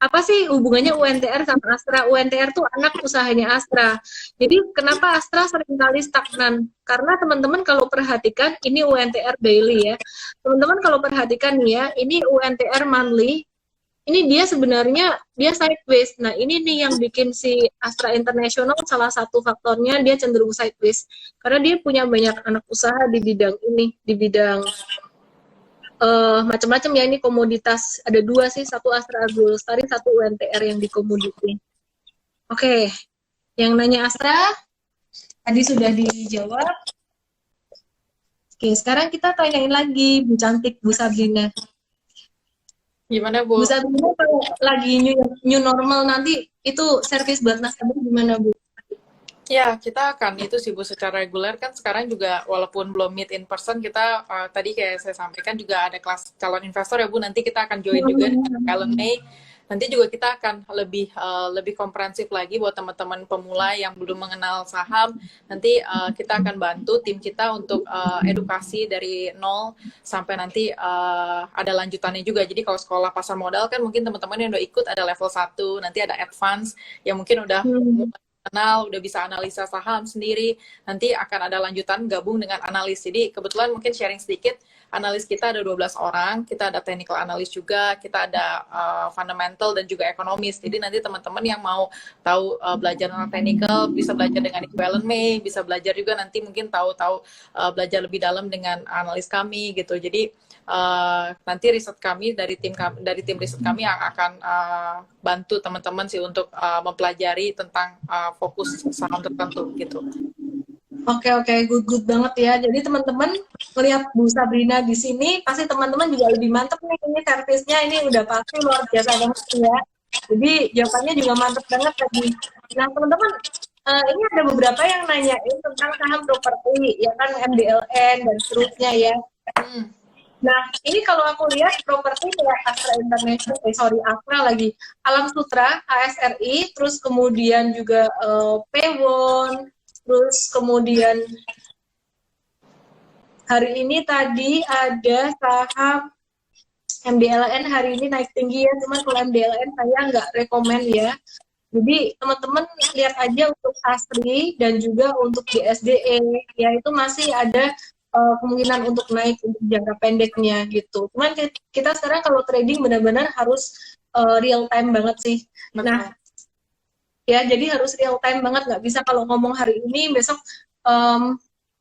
Speaker 1: Apa sih hubungannya UNTR sama Astra? UNTR tuh anak usahanya Astra. Jadi kenapa Astra seringkali stagnan? Karena teman-teman kalau perhatikan, ini UNTR daily ya. Teman-teman kalau perhatikan nih ya, ini UNTR monthly. Ini dia sebenarnya dia sideways. Nah, ini nih yang bikin si Astra International salah satu faktornya dia cenderung sideways. Karena dia punya banyak anak usaha di bidang ini, di bidang macam-macam ya. Ini komoditas ada 2 sih, satu Astra Agrolestari, satu UNTR yang di komoditi. Oke, yang nanya Astra tadi sudah dijawab. Oke, sekarang kita tanyain lagi Bu Cantik, Bu Sabrina.
Speaker 2: Gimana Bu?
Speaker 1: Bu Sabrina kalau lagi new normal nanti itu servis buat nasabah gimana Bu?
Speaker 2: Ya, kita akan itu sih Bu secara reguler kan sekarang juga walaupun belum meet in person kita tadi kayak saya sampaikan juga ada kelas calon investor ya Bu, nanti kita akan join juga dengan Ellen May. Nanti juga kita akan lebih komprehensif lagi buat teman-teman pemula yang belum mengenal saham. Nanti kita akan bantu tim kita untuk edukasi dari nol sampai nanti ada lanjutannya juga. Jadi kalau sekolah pasar modal kan mungkin teman-teman yang udah ikut ada level 1, nanti ada advance yang mungkin udah kenal, udah bisa analisa saham sendiri, nanti akan ada lanjutan gabung dengan analis. Jadi kebetulan mungkin sharing sedikit, analis kita ada 12 orang, kita ada technical analis juga, kita ada fundamental dan juga ekonomis. Jadi nanti teman-teman yang mau tahu belajar tentang technical bisa belajar dengan Ibu Ellen May, bisa belajar juga nanti mungkin tahu belajar lebih dalam dengan analis kami gitu. Jadi nanti riset kami dari tim riset kami yang akan bantu teman-teman sih untuk mempelajari tentang fokus saham tertentu gitu.
Speaker 1: Oke, oke, good banget ya. Jadi teman-teman melihat Bu Sabrina di sini, pasti teman-teman juga lebih mantep nih, ini servisnya ini udah pasti luar biasa banget ya. Jadi jawabannya juga mantep banget tadi. Nah teman-teman, ini ada beberapa yang nanyain tentang saham properti, ya kan MDLN dan seterusnya ya. Nah ini kalau aku lihat properti kayak Astra International, Astra lagi, Alam Sutra, ASRI, terus kemudian juga Pewon, terus kemudian hari ini tadi ada saham MDLN hari ini naik tinggi ya, cuman kalau MDLN saya nggak rekomen ya. Jadi teman-teman lihat aja untuk ASRI dan juga untuk DSDE, ya itu masih ada kemungkinan untuk naik untuk jangka pendeknya gitu. Cuman kita sekarang kalau trading benar-benar harus real time banget sih. Nah, ya jadi harus real time banget, nggak bisa kalau ngomong hari ini besok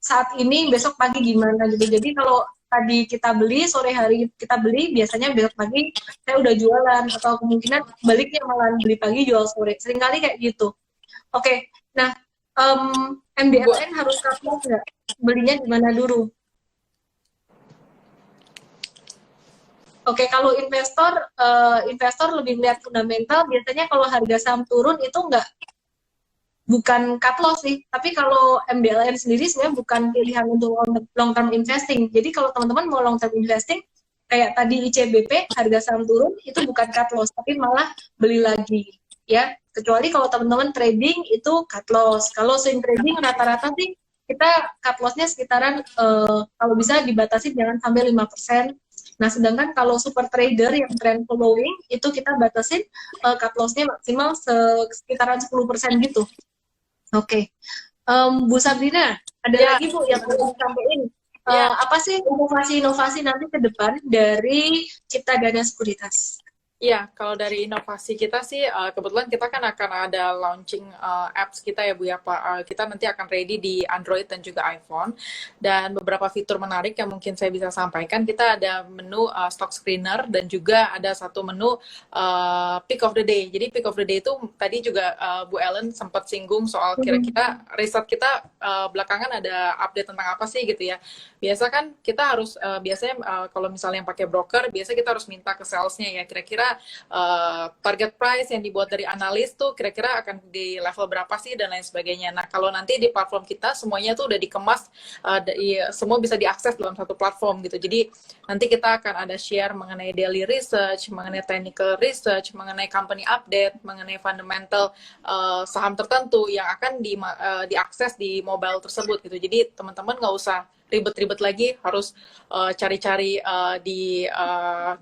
Speaker 1: saat ini besok pagi gimana gitu. Jadi kalau tadi kita beli sore hari kita beli, biasanya besok pagi saya udah jualan atau kemungkinan baliknya malah beli pagi jual sore, seringkali kayak gitu. Oke, nah MDLN harus cut loss nggak? Belinya di mana dulu? Oke, kalau investor lebih melihat fundamental. Biasanya kalau harga saham turun itu bukan cut loss sih, tapi kalau MDLN sendiri sebenarnya bukan pilihan untuk long term investing. Jadi kalau teman-teman mau long term investing, kayak tadi ICBP harga saham turun itu bukan cut loss, tapi malah beli lagi, ya. Kecuali kalau teman-teman trading itu cut loss. Kalau swing trading rata-rata sih kita cut loss-nya sekitaran kalau bisa dibatasi jangan sampai 5%. Nah, sedangkan kalau super trader yang trend following itu kita batasin cut loss-nya maksimal sekitaran 10% gitu. Oke. Bu Sabrina, ada lagi Bu yang perlu disampaikan. Apa sih inovasi-inovasi nanti ke depan dari Cipta Dana Sekuritas?
Speaker 2: Iya, kalau dari inovasi kita sih, kebetulan kita kan akan ada launching apps kita ya Bu ya Pak. Kita nanti akan ready di Android dan juga iPhone. Dan beberapa fitur menarik yang mungkin saya bisa sampaikan, kita ada menu stock screener dan juga ada satu menu pick of the day. Jadi pick of the day itu tadi juga Bu Ellen sempat singgung soal kira-kira riset kita belakangan ada update tentang apa sih gitu ya. Biasa kan kita harus, biasanya kalau misalnya yang pakai broker, biasa kita harus minta ke salesnya ya, kira-kira target price yang dibuat dari analis tuh kira-kira akan di level berapa sih dan lain sebagainya. Nah kalau nanti di platform kita semuanya tuh udah dikemas, semua bisa diakses dalam satu platform gitu. Jadi nanti kita akan ada share mengenai daily research, mengenai technical research, mengenai company update, mengenai fundamental saham tertentu yang akan diakses di mobile tersebut gitu. Jadi teman-teman nggak usah ribet-ribet lagi harus cari-cari di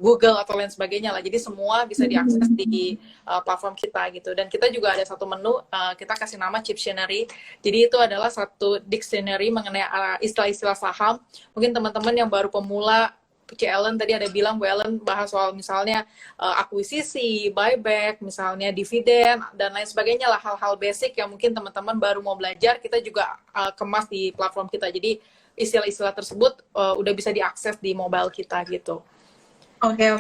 Speaker 2: Google atau lain sebagainya lah. Jadi semua bisa diakses di platform kita gitu. Dan kita juga ada satu menu, kita kasih nama Chiptionary. Jadi itu adalah satu dictionary mengenai istilah-istilah saham. Mungkin teman-teman yang baru pemula, C. Ellen tadi ada bilang, Bu Ellen bahas soal misalnya akuisisi, buyback, misalnya dividen, dan lain sebagainya lah, hal-hal basic yang mungkin teman-teman baru mau belajar, kita juga kemas di platform kita. Jadi istilah-istilah tersebut udah bisa diakses di mobile kita gitu.
Speaker 1: Oke.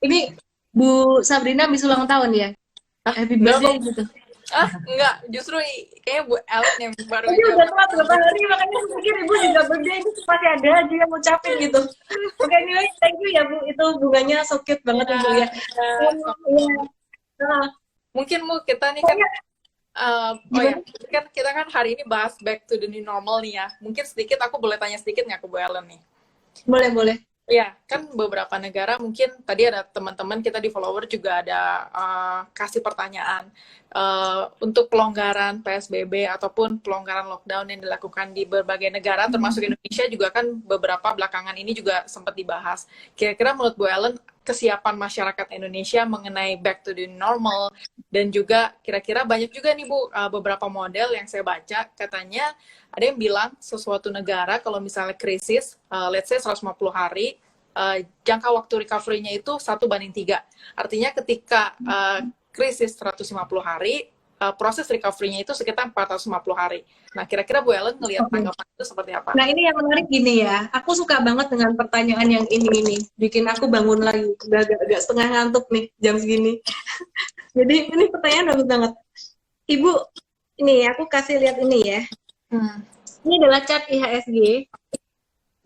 Speaker 1: Ini Bu Sabrina habis ulang tahun ya? Happy birthday gitu.
Speaker 2: Enggak, justru kayaknya Bu Ellen yang baru.
Speaker 1: Ini udah telat berapa hari, makanya aku pikir Ibu juga birthday itu pasti ada aja yang ngucapin gitu. Oke, anyway, thank you ya Bu, itu bunganya so cute banget Ibu ya.
Speaker 2: Mungkin Bu, kita nih kan kita kan hari ini bahas back to the new normal nih ya. Mungkin sedikit aku boleh tanya sedikit nggak ke Bu Ellen nih?
Speaker 1: Boleh.
Speaker 2: Ya, kan beberapa negara mungkin tadi ada teman-teman kita di follower juga ada kasih pertanyaan untuk pelonggaran PSBB ataupun pelonggaran lockdown yang dilakukan di berbagai negara, termasuk Indonesia juga kan beberapa belakangan ini juga sempat dibahas. Kira-kira menurut Bu Ellen, kesiapan masyarakat Indonesia mengenai back to the normal, dan juga kira-kira banyak juga nih Bu, beberapa model yang saya baca, katanya ada yang bilang sesuatu negara kalau misalnya krisis, let's say 150 hari, jangka waktu recovery-nya itu 1:3. Artinya ketika krisis 150 hari, proses recovery-nya itu sekitar 450 hari. Nah, kira-kira Bu Ellen ngelihat tanggapan itu seperti apa?
Speaker 1: Nah, ini yang menarik gini ya. Aku suka banget dengan pertanyaan yang ini. Bikin aku bangun lagi. Udah agak setengah ngantuk nih jam segini. Jadi, ini pertanyaan bagus banget. Ibu, ini aku kasih lihat ini ya. Ini adalah chart IHSG.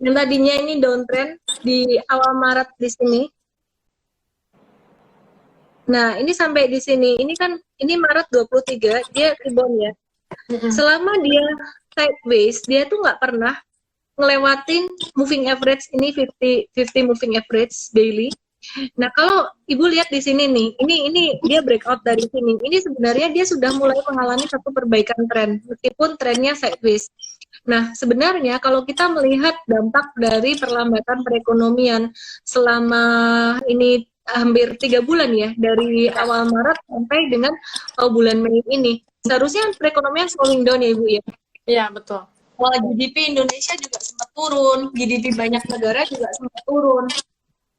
Speaker 1: Yang tadinya ini downtrend di awal Maret di sini. Nah, ini sampai di sini. Ini kan ini Maret 23, dia rebound ya. Selama dia sideways, dia tuh nggak pernah ngelewatin moving average ini 50 moving average daily. Nah, kalau Ibu lihat di sini nih, ini dia breakout dari sini. Ini sebenarnya dia sudah mulai mengalami satu perbaikan tren, meskipun trennya sideways. Nah, sebenarnya kalau kita melihat dampak dari perlambatan perekonomian selama ini hampir 3 bulan ya, dari awal Maret sampai dengan bulan Mei ini, seharusnya perekonomian slowing down ya Ibu ya?
Speaker 2: Iya, betul.
Speaker 1: GDP Indonesia juga sempat turun, GDP banyak negara juga sempat turun.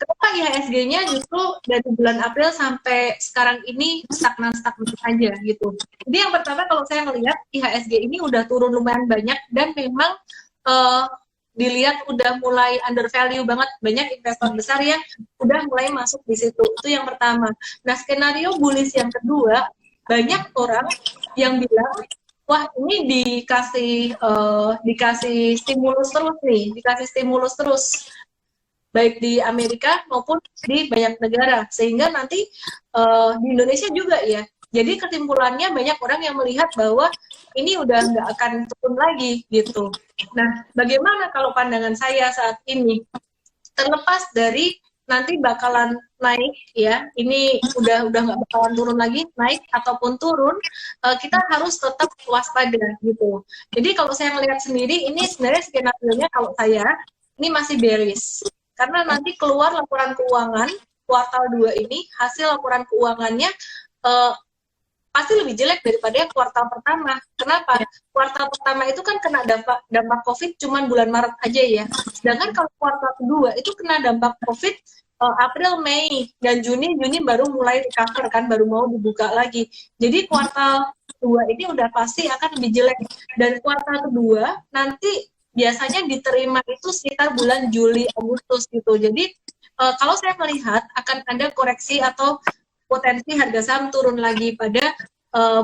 Speaker 1: Kenapa IHSG-nya justru dari bulan April sampai sekarang ini stagnan-stagnan aja gitu. Jadi yang pertama kalau saya melihat IHSG ini udah turun lumayan banyak dan memang dilihat udah mulai undervalue banget, banyak investor besar yang udah mulai masuk di situ. Itu yang pertama. Nah, skenario bullish yang kedua, banyak orang yang bilang, wah ini dikasih stimulus terus nih, dikasih stimulus terus, baik di Amerika maupun di banyak negara, sehingga nanti di Indonesia juga ya. Jadi kesimpulannya banyak orang yang melihat bahwa ini udah nggak akan turun lagi gitu. Nah, bagaimana kalau pandangan saya saat ini? Terlepas dari nanti bakalan naik ya, ini udah nggak bakalan turun lagi, naik ataupun turun, kita harus tetap waspada gitu. Jadi kalau saya melihat sendiri, ini sebenarnya skenario-nya kalau saya ini masih bearish. Karena nanti keluar laporan keuangan kuartal 2 ini, hasil laporan keuangannya pasti lebih jelek daripada kuartal pertama. Kenapa? Kuartal pertama itu kan kena dampak COVID cuman bulan Maret aja ya. Sedangkan kalau kuartal kedua itu kena dampak COVID April, Mei, dan Juni baru mulai recover kan, baru mau dibuka lagi. Jadi kuartal 2 ini udah pasti akan lebih jelek. Dan kuartal kedua nanti biasanya diterima itu sekitar bulan Juli, Agustus gitu. Jadi kalau saya melihat akan ada koreksi atau potensi harga saham turun lagi pada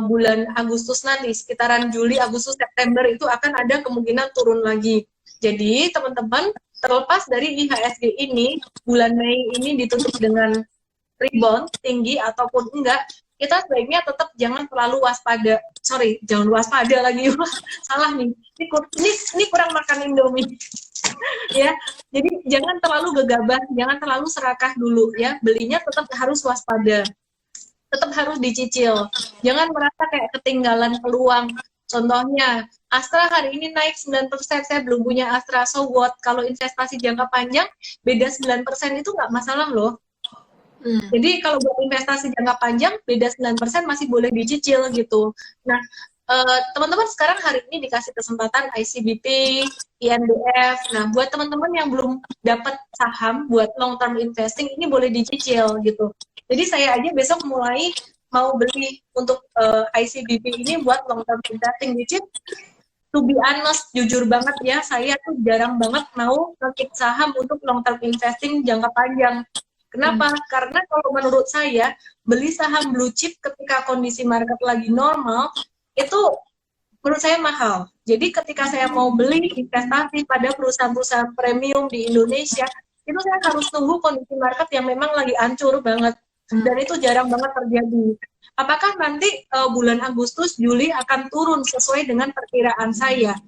Speaker 1: bulan Agustus nanti, sekitaran Juli, Agustus, September itu akan ada kemungkinan turun lagi. Jadi teman-teman, terlepas dari IHSG ini, bulan Mei ini ditutup dengan rebound tinggi ataupun enggak, kita sebaiknya tetap jangan terlalu waspada. Jangan waspada lagi. Salah nih. Ini kurang makan Indomie. Ya. Jadi jangan terlalu gegabah, jangan terlalu serakah dulu ya. Belinya tetap harus waspada. Tetap harus dicicil. Jangan merasa kayak ketinggalan peluang. Contohnya, Astra hari ini naik 9%, saya belum punya Astra, so what? Kalau investasi jangka panjang, beda 9% itu nggak masalah loh. Jadi kalau buat investasi jangka panjang, beda 9% masih boleh dicicil gitu. Nah, teman-teman sekarang hari ini dikasih kesempatan ICBP, INDF. Nah, buat teman-teman yang belum dapat saham buat long term investing, ini boleh dicicil gitu. Jadi saya aja besok mulai mau beli untuk ICBP ini buat long term investing, which is, to be honest, jujur banget ya, saya tuh jarang banget mau ngeklik saham untuk long term investing jangka panjang. Kenapa? Karena kalau menurut saya, beli saham blue chip ketika kondisi market lagi normal, itu menurut saya mahal. Jadi ketika saya mau beli investasi pada perusahaan-perusahaan premium di Indonesia, itu saya harus tunggu kondisi market yang memang lagi hancur banget. Dan itu jarang banget terjadi. Apakah nanti bulan Agustus, Juli akan turun sesuai dengan perkiraan saya?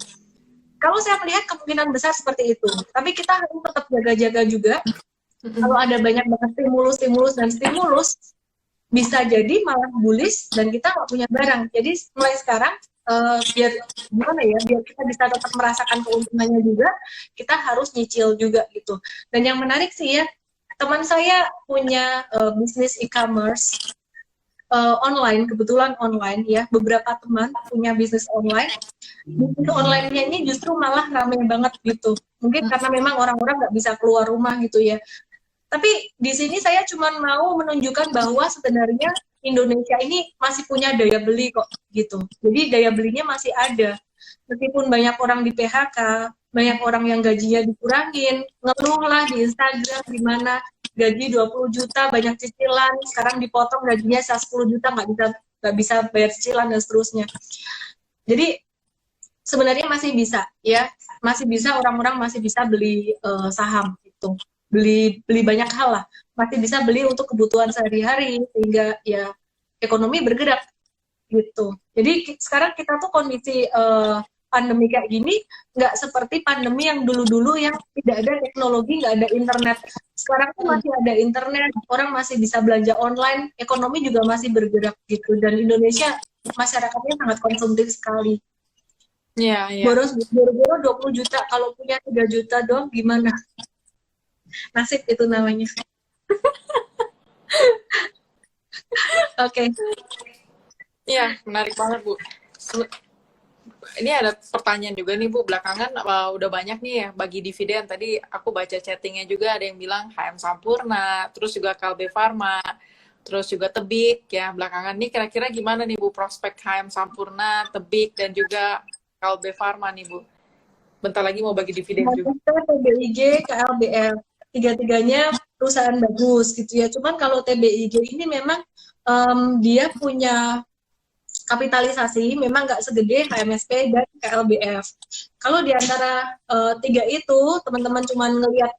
Speaker 1: Kalau saya melihat kemungkinan besar seperti itu. Tapi kita harus tetap jaga-jaga juga. Kalau ada banyak banget stimulus, bisa jadi malah bullish dan kita nggak punya barang. Jadi mulai sekarang biar gimana ya, biar kita bisa tetap merasakan keuntungannya juga, kita harus nyicil juga gitu. Dan yang menarik sih ya, teman saya punya bisnis e-commerce online, kebetulan online ya, beberapa teman punya bisnis online. Bisnis online-nya ini justru malah ramai banget gitu. Mungkin karena memang orang-orang nggak bisa keluar rumah gitu ya. Tapi di sini saya cuma mau menunjukkan bahwa sebenarnya Indonesia ini masih punya daya beli kok gitu. Jadi daya belinya masih ada. Meskipun banyak orang di PHK, banyak orang yang gajinya dikurangin, ngeluh lah di Instagram gimana gaji 20 juta banyak cicilan, sekarang dipotong gajinya 10 juta nggak bisa bayar cicilan dan seterusnya. Jadi sebenarnya masih bisa ya, masih bisa orang-orang masih bisa beli saham gitu, beli banyak hal lah, masih bisa beli untuk kebutuhan sehari-hari sehingga ya ekonomi bergerak gitu. Jadi sekarang kita tuh kondisi pandemi kayak gini nggak seperti pandemi yang dulu-dulu yang tidak ada teknologi, nggak ada internet. Sekarang tuh masih ada internet, orang masih bisa belanja online, ekonomi juga masih bergerak gitu. Dan Indonesia masyarakatnya sangat konsumtif sekali.
Speaker 2: Iya, iya.
Speaker 1: Boros boro 20 juta, kalau punya 3 juta dong gimana? Nasib itu namanya. Oke.
Speaker 2: Iya, menarik banget, Bu. Ini ada pertanyaan juga nih, Bu. Belakangan udah banyak nih ya bagi dividen. Tadi aku baca chattingnya juga ada yang bilang HM Sampurna, terus juga Kalbe Farma, terus juga Tebik ya. Belakangan nih kira-kira gimana nih, Bu, prospek HM Sampurna, Tebik, dan juga Kalbe Farma nih, Bu? Bentar lagi mau bagi dividen juga.
Speaker 1: TBIG, KLBF, tiga-tiganya perusahaan bagus gitu ya. Cuman kalau TBIG ini memang dia punya kapitalisasi memang nggak segede HMSP dan KLBF. Kalau di antara tiga itu teman-teman cuma ngelihat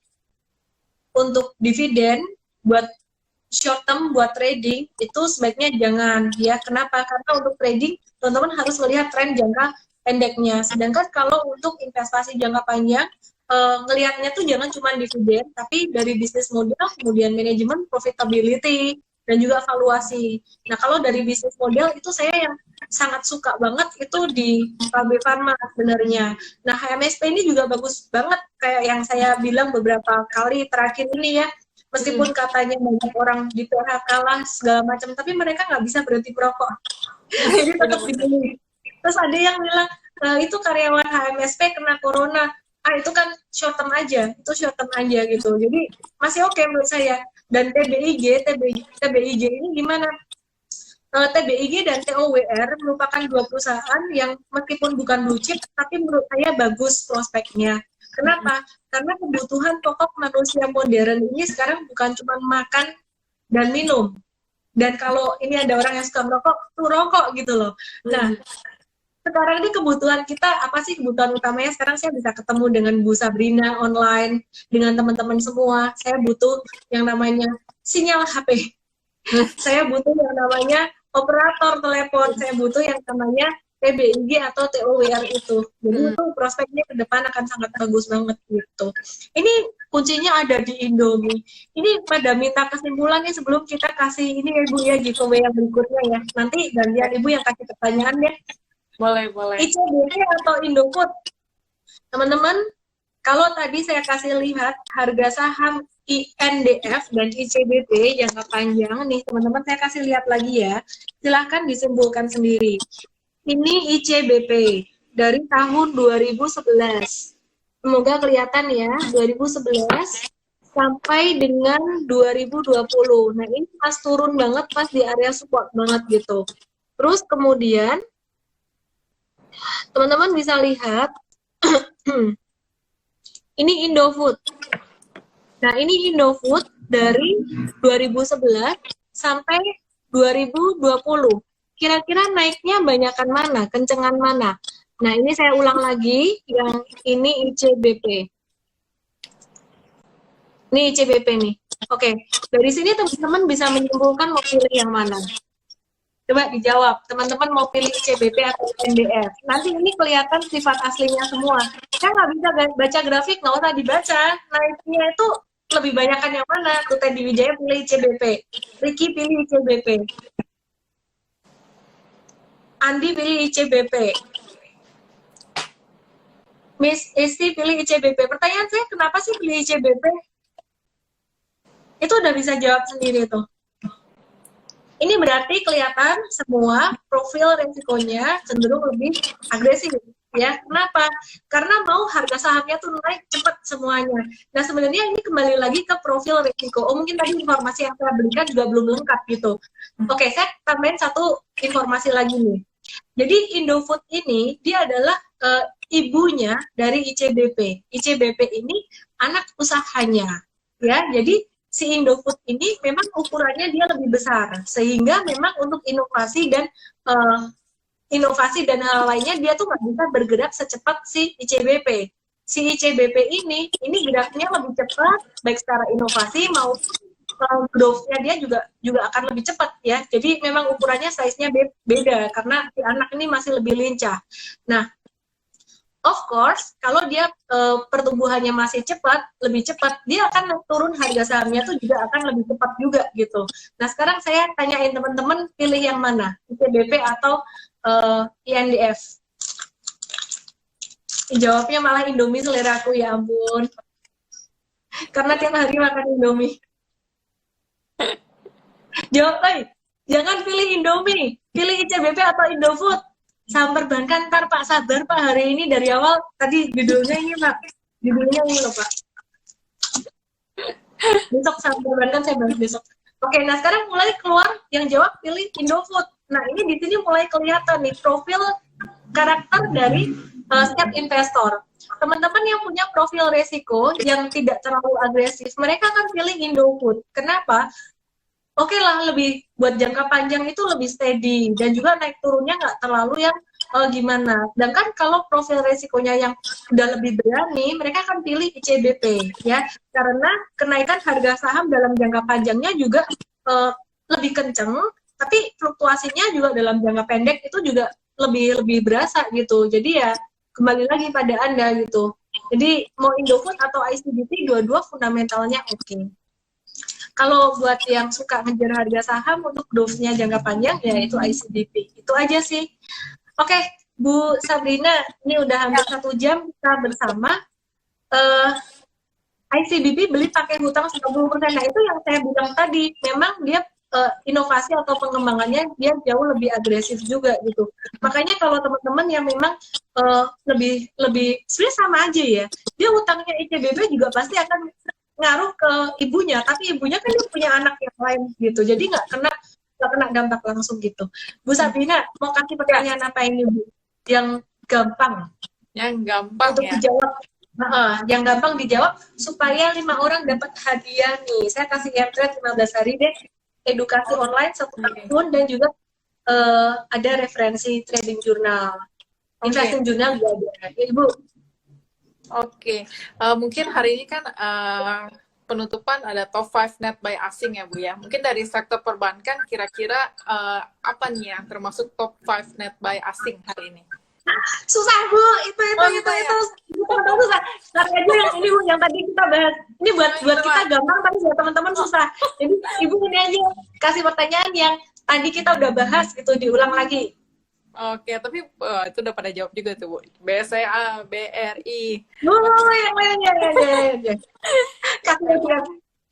Speaker 1: untuk dividen buat short term, buat trading itu sebaiknya jangan ya. Kenapa? Karena untuk trading teman-teman harus melihat tren jangka pendeknya. Sedangkan kalau untuk investasi jangka panjang ngelihatnya tuh jangan cuma dividen, tapi dari bisnis model, kemudian manajemen, profitability, dan juga valuasi. Nah, kalau dari bisnis model itu saya yang sangat suka banget itu di KB Pharma sebenarnya. Nah, HMSP ini juga bagus banget kayak yang saya bilang beberapa kali terakhir ini ya. Meskipun katanya banyak orang di PHK lah segala macam, tapi mereka nggak bisa berhenti merokok. Jadi tetap dibeli. Terus ada yang bilang itu karyawan HMSP kena corona. Itu kan short term aja, itu short term aja gitu. Jadi masih oke menurut saya. Dan TBIG ini gimana? TBIG dan TOWR merupakan dua perusahaan yang meskipun bukan blue chip, tapi menurut saya bagus prospeknya. Kenapa? Karena kebutuhan pokok manusia modern ini sekarang bukan cuma makan dan minum. Dan kalau ini ada orang yang suka merokok, tuh rokok gitu loh. Nah, sekarang ini kebutuhan kita apa sih kebutuhan utamanya? Sekarang saya bisa ketemu dengan Bu Sabrina online, dengan teman-teman semua. Saya butuh yang namanya sinyal HP. Saya butuh yang namanya operator telepon. Saya butuh yang namanya TBIG atau TOWR itu. Jadi itu prospeknya ke depan akan sangat bagus banget gitu. Ini kuncinya ada di Indomie. Ini pada minta kesimpulannya sebelum kita kasih ini ya Bu ya giveaway yang berikutnya ya. Nanti gantian Ibu yang kasih pertanyaan ya.
Speaker 2: Boleh.
Speaker 1: ICBP atau Indofood? Teman-teman, kalau tadi saya kasih lihat harga saham INDF dan ICBP jangka panjang nih teman-teman, saya kasih lihat lagi ya. Silahkan disimpulkan sendiri. Ini ICBP dari tahun 2011. Semoga kelihatan ya, 2011 sampai dengan 2020. Nah, ini pas turun banget, pas di area support banget gitu. Terus kemudian teman-teman bisa lihat ini Indofood. Nah, ini Indofood dari 2011 sampai 2020. Kira-kira naiknya banyakan mana? Kencengan mana? Nah, ini saya ulang lagi, yang ini ICBP. Ini ICBP nih. Oke, dari sini teman-teman bisa menyimpulkan mau pilih yang mana. Coba dijawab, teman-teman mau pilih ICBP atau INDF. Nanti ini kelihatan sifat aslinya semua. Saya nggak bisa baca grafik, nggak usah dibaca. Naiknya itu lebih banyakkan yang mana? Tuh Teddy Wijaya pilih ICBP, Ricky pilih ICBP, Andi pilih ICBP, Miss Esti pilih ICBP. Pertanyaan saya, kenapa sih pilih ICBP? Itu udah bisa jawab sendiri tuh. Ini berarti kelihatan semua profil resikonya cenderung lebih agresif, ya. Kenapa? Karena mau harga sahamnya tuh naik cepat semuanya. Nah, sebenarnya ini kembali lagi ke profil resiko. Mungkin tadi informasi yang saya berikan juga belum lengkap gitu. Oke, saya tambahin satu informasi lagi nih. Jadi Indofood ini dia adalah ibunya dari ICBP. ICBP ini anak usahanya, ya. Jadi si Indofood ini memang ukurannya dia lebih besar, sehingga memang untuk inovasi dan inovasi dan hal lainnya, dia tuh nggak bisa bergerak secepat si ICBP. Si ICBP ini geraknya lebih cepat, baik secara inovasi maupun growth-nya dia juga akan lebih cepat ya. Jadi memang ukurannya size-nya beda karena si anak ini masih lebih lincah. Nah, of course, kalau dia pertumbuhannya masih cepat, lebih cepat, dia akan turun harga sahamnya tuh juga akan lebih cepat juga gitu. Nah, sekarang saya tanyain teman-teman, pilih yang mana? ICBP atau INDF? Jawabnya malah Indomie seleraku, ya ampun. Karena tiap hari makan Indomie. Jawab, jangan pilih Indomie, pilih ICBP atau Indofood. Saham perbankan ntar Pak, sabar Pak, hari ini dari awal tadi judulnya ini Pak, judulnya ini loh Pak. Besok saham perbankan saya bahas besok. Oke, nah sekarang mulai keluar yang jawab pilih Indofood. Nah ini di sini mulai kelihatan nih profil karakter dari setiap investor. Teman-teman yang punya profil resiko yang tidak terlalu agresif, mereka akan pilih Indofood. Kenapa? Oke lah, lebih buat jangka panjang itu lebih steady dan juga naik turunnya nggak terlalu yang gimana. Sedangkan kalau profil resikonya yang udah lebih berani, mereka akan pilih ICBP ya, karena kenaikan harga saham dalam jangka panjangnya juga lebih kenceng, tapi fluktuasinya juga dalam jangka pendek itu juga lebih berasa gitu. Jadi ya kembali lagi pada Anda gitu. Jadi mau Indofood atau ICBP, dua-dua fundamentalnya oke. Kalau buat yang suka ngejar harga saham untuk growth-nya jangka panjang, ya itu ICBP. Itu aja sih. Oke, Bu Sabrina, ini udah hampir 1 jam kita bersama. ICBP beli pakai hutang 90%. Nah, itu yang saya bilang tadi. Memang dia inovasi atau pengembangannya dia jauh lebih agresif juga gitu. Makanya kalau teman-teman yang memang lebih sebenarnya sama aja ya. Dia hutangnya ICBP juga pasti akan ngaruh ke ibunya, tapi ibunya kan dia punya anak yang lain gitu, jadi nggak kena dampak langsung gitu. Bu Sabrina mau kasih pertanyaan apa ini Bu? Yang gampang untuk
Speaker 2: ya
Speaker 1: dijawab. Yang gampang dijawab supaya 5 orang dapat hadiah nih. Saya kasih M-Trade 15 hari deh, edukasi online 1 tahun dan juga ada referensi trading jurnal. Investing jurnal juga ada. Ibu.
Speaker 2: Oke, mungkin hari ini kan penutupan ada top 5 net buy asing ya Bu ya. Mungkin dari sektor perbankan kira-kira apa nih yang termasuk top 5 net buy asing hari ini?
Speaker 1: Susah Bu, itu susah. Nanti aja yang ini Bu, yang tadi kita bahas. Ini buat kita gampang, tapi buat teman-teman susah. Jadi Ibu ini aja kasih pertanyaan yang tadi kita udah bahas gitu, diulang lagi.
Speaker 2: Oke, tapi itu udah pada jawab juga tuh Bu. BCA, BRI.
Speaker 1: Yang lainnya ya. Kasih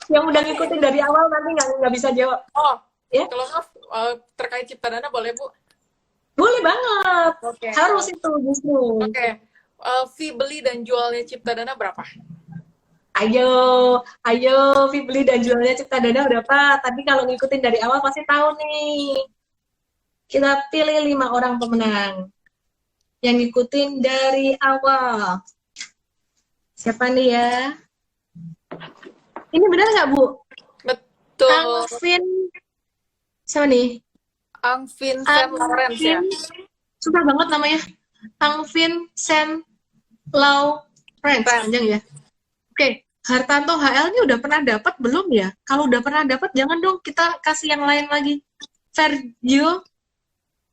Speaker 1: yang udah ngikutin dari awal nanti nggak bisa jawab.
Speaker 2: Oh, ya. Kalau terkait Ciptadana boleh Bu?
Speaker 1: Boleh banget. Okay. Harus itu justru.
Speaker 2: Oke. Fee beli dan jualnya Ciptadana berapa?
Speaker 1: Ayo, fee beli dan jualnya Ciptadana berapa? Tapi kalau ngikutin dari awal pasti tahu nih. Kita pilih 5 orang pemenang yang ngikutin dari awal. Siapa nih ya? Ini benar nggak Bu?
Speaker 2: Betul.
Speaker 1: Angvin, siapa nih?
Speaker 2: Angvin Sen Lawrence ya?
Speaker 1: Susah banget namanya. Angvin Sen Lawrence, panjang ya. Oke, Hartanto HL ini udah pernah dapat belum ya? Kalau udah pernah dapat, jangan dong kita kasih yang lain lagi. Sergio,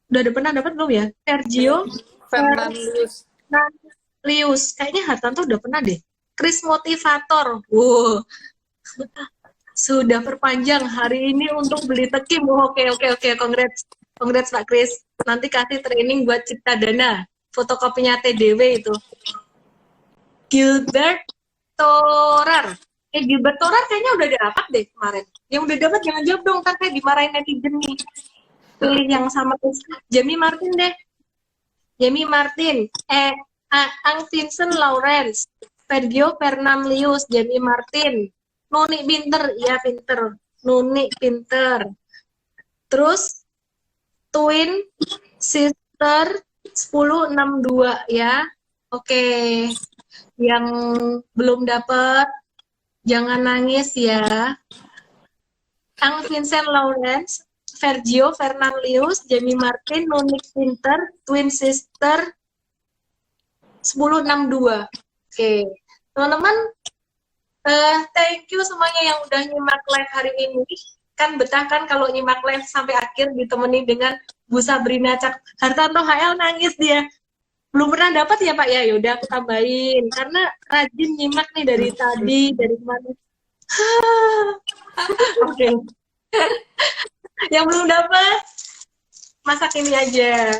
Speaker 1: udah pernah dapat belum ya? Sergio
Speaker 2: Fernandez.
Speaker 1: Kayaknya Hartanto udah pernah deh. Chris Motivator, wow. Sudah perpanjang hari ini untuk beli tekim. Oke, congrats Pak Chris. Nanti kasih training buat Ciptadana. Fotokopinya TDW itu. Gilbert Torar. Gilbert Torar kayaknya udah dapat deh kemarin. Yang udah dapat jangan jawab dong, kan kayak dimarahin netizen nih. Pilih yang sama Jamie Martin deh. Jamie Martin. Ang Vincent Lawrence. Sergio Fernandez, Jamie Martin. Nuni pinter, iya pinter. Nuni pinter. Terus Twin Sister 1062 ya. Oke. Yang belum dapat jangan nangis ya. Ang Vincent Lawrence Vergio, Fernanlius, Jamie Martin, Nunik Pinter, Twin Sister 1062. Oke, teman-teman, thank you semuanya yang udah nyimak live hari ini. Kan betah kan kalau nyimak live sampai akhir ditemani dengan Bu Sabrina Cak Hartanto HL, nangis dia. Belum pernah dapat ya Pak ya, yaudah aku tambahin. Karena rajin nyimak nih dari tadi, dari kemana. Oke. Yang belum dapat, masak ini aja.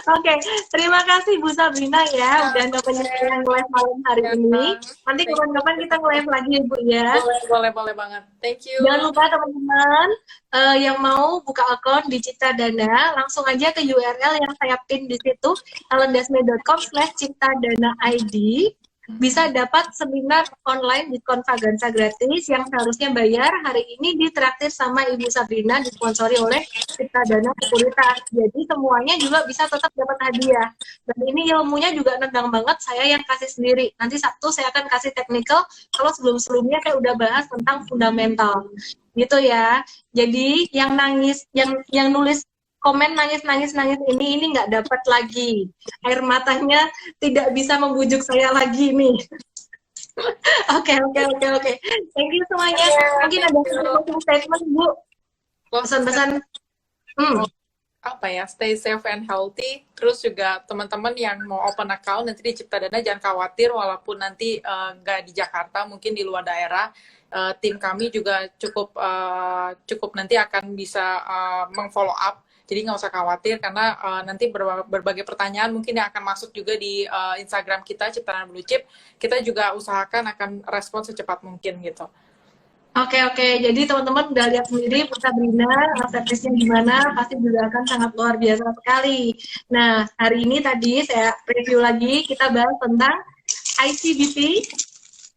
Speaker 1: Oke, terima kasih Bu Sabrina ya udah nemenin yang live malam hari ini. Nanti kapan-kapan kita live lagi ya Bu ya.
Speaker 2: Boleh banget. Thank you.
Speaker 1: Jangan lupa teman-teman yang mau buka akun di Cipta Dana, langsung aja ke URL yang saya pin di situ, talentdasme.com/ciptadanaid. Bisa dapat seminar online diskon Vaganza gratis yang seharusnya bayar hari ini ditraktir sama Ibu Sabrina, disponsori oleh Cipta Dana Sekuritas. Jadi semuanya juga bisa tetap dapat hadiah. Dan ini ilmunya juga nendang banget, saya yang kasih sendiri. Nanti Sabtu saya akan kasih technical, kalau sebelum-sebelumnya kayak udah bahas tentang fundamental. Gitu ya. Jadi yang nangis, yang nulis komen nangis ini nggak dapat lagi, air matanya tidak bisa membujuk saya lagi nih. Oke. Thank you semuanya. Mungkin ada closing statement Bu, pesan-pesan.
Speaker 2: Apa ya, stay safe and healthy. Terus juga teman-teman yang mau open account nanti di Cipta Dana jangan khawatir, walaupun nanti nggak di Jakarta, mungkin di luar daerah, tim kami juga cukup nanti akan bisa meng-follow up. Jadi nggak usah khawatir, karena nanti berbagai pertanyaan mungkin yang akan masuk juga di Instagram kita, Cipta Dana Blue Chip. Kita juga usahakan akan respon secepat mungkin gitu.
Speaker 1: Oke. Jadi teman-teman udah lihat sendiri Bu Sabrina, servisnya gimana, pasti juga akan sangat luar biasa sekali. Nah, hari ini tadi saya review lagi, kita bahas tentang ICBP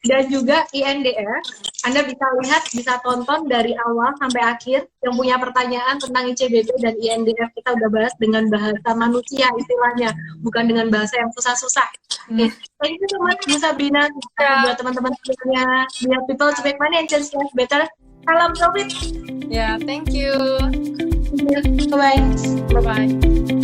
Speaker 1: dan juga INDF. Anda bisa lihat, bisa tonton dari awal sampai akhir. Yang punya pertanyaan tentang ICBP dan INDF kita udah bahas dengan bahasa manusia istilahnya, bukan dengan bahasa yang susah-susah. Oke. Thank you so much Bu Sabrina. Buat teman-teman semuanya, biar people to make money and change life better. Salam profit.
Speaker 2: Ya, thank you.
Speaker 1: Bye-bye.
Speaker 2: Bye-bye.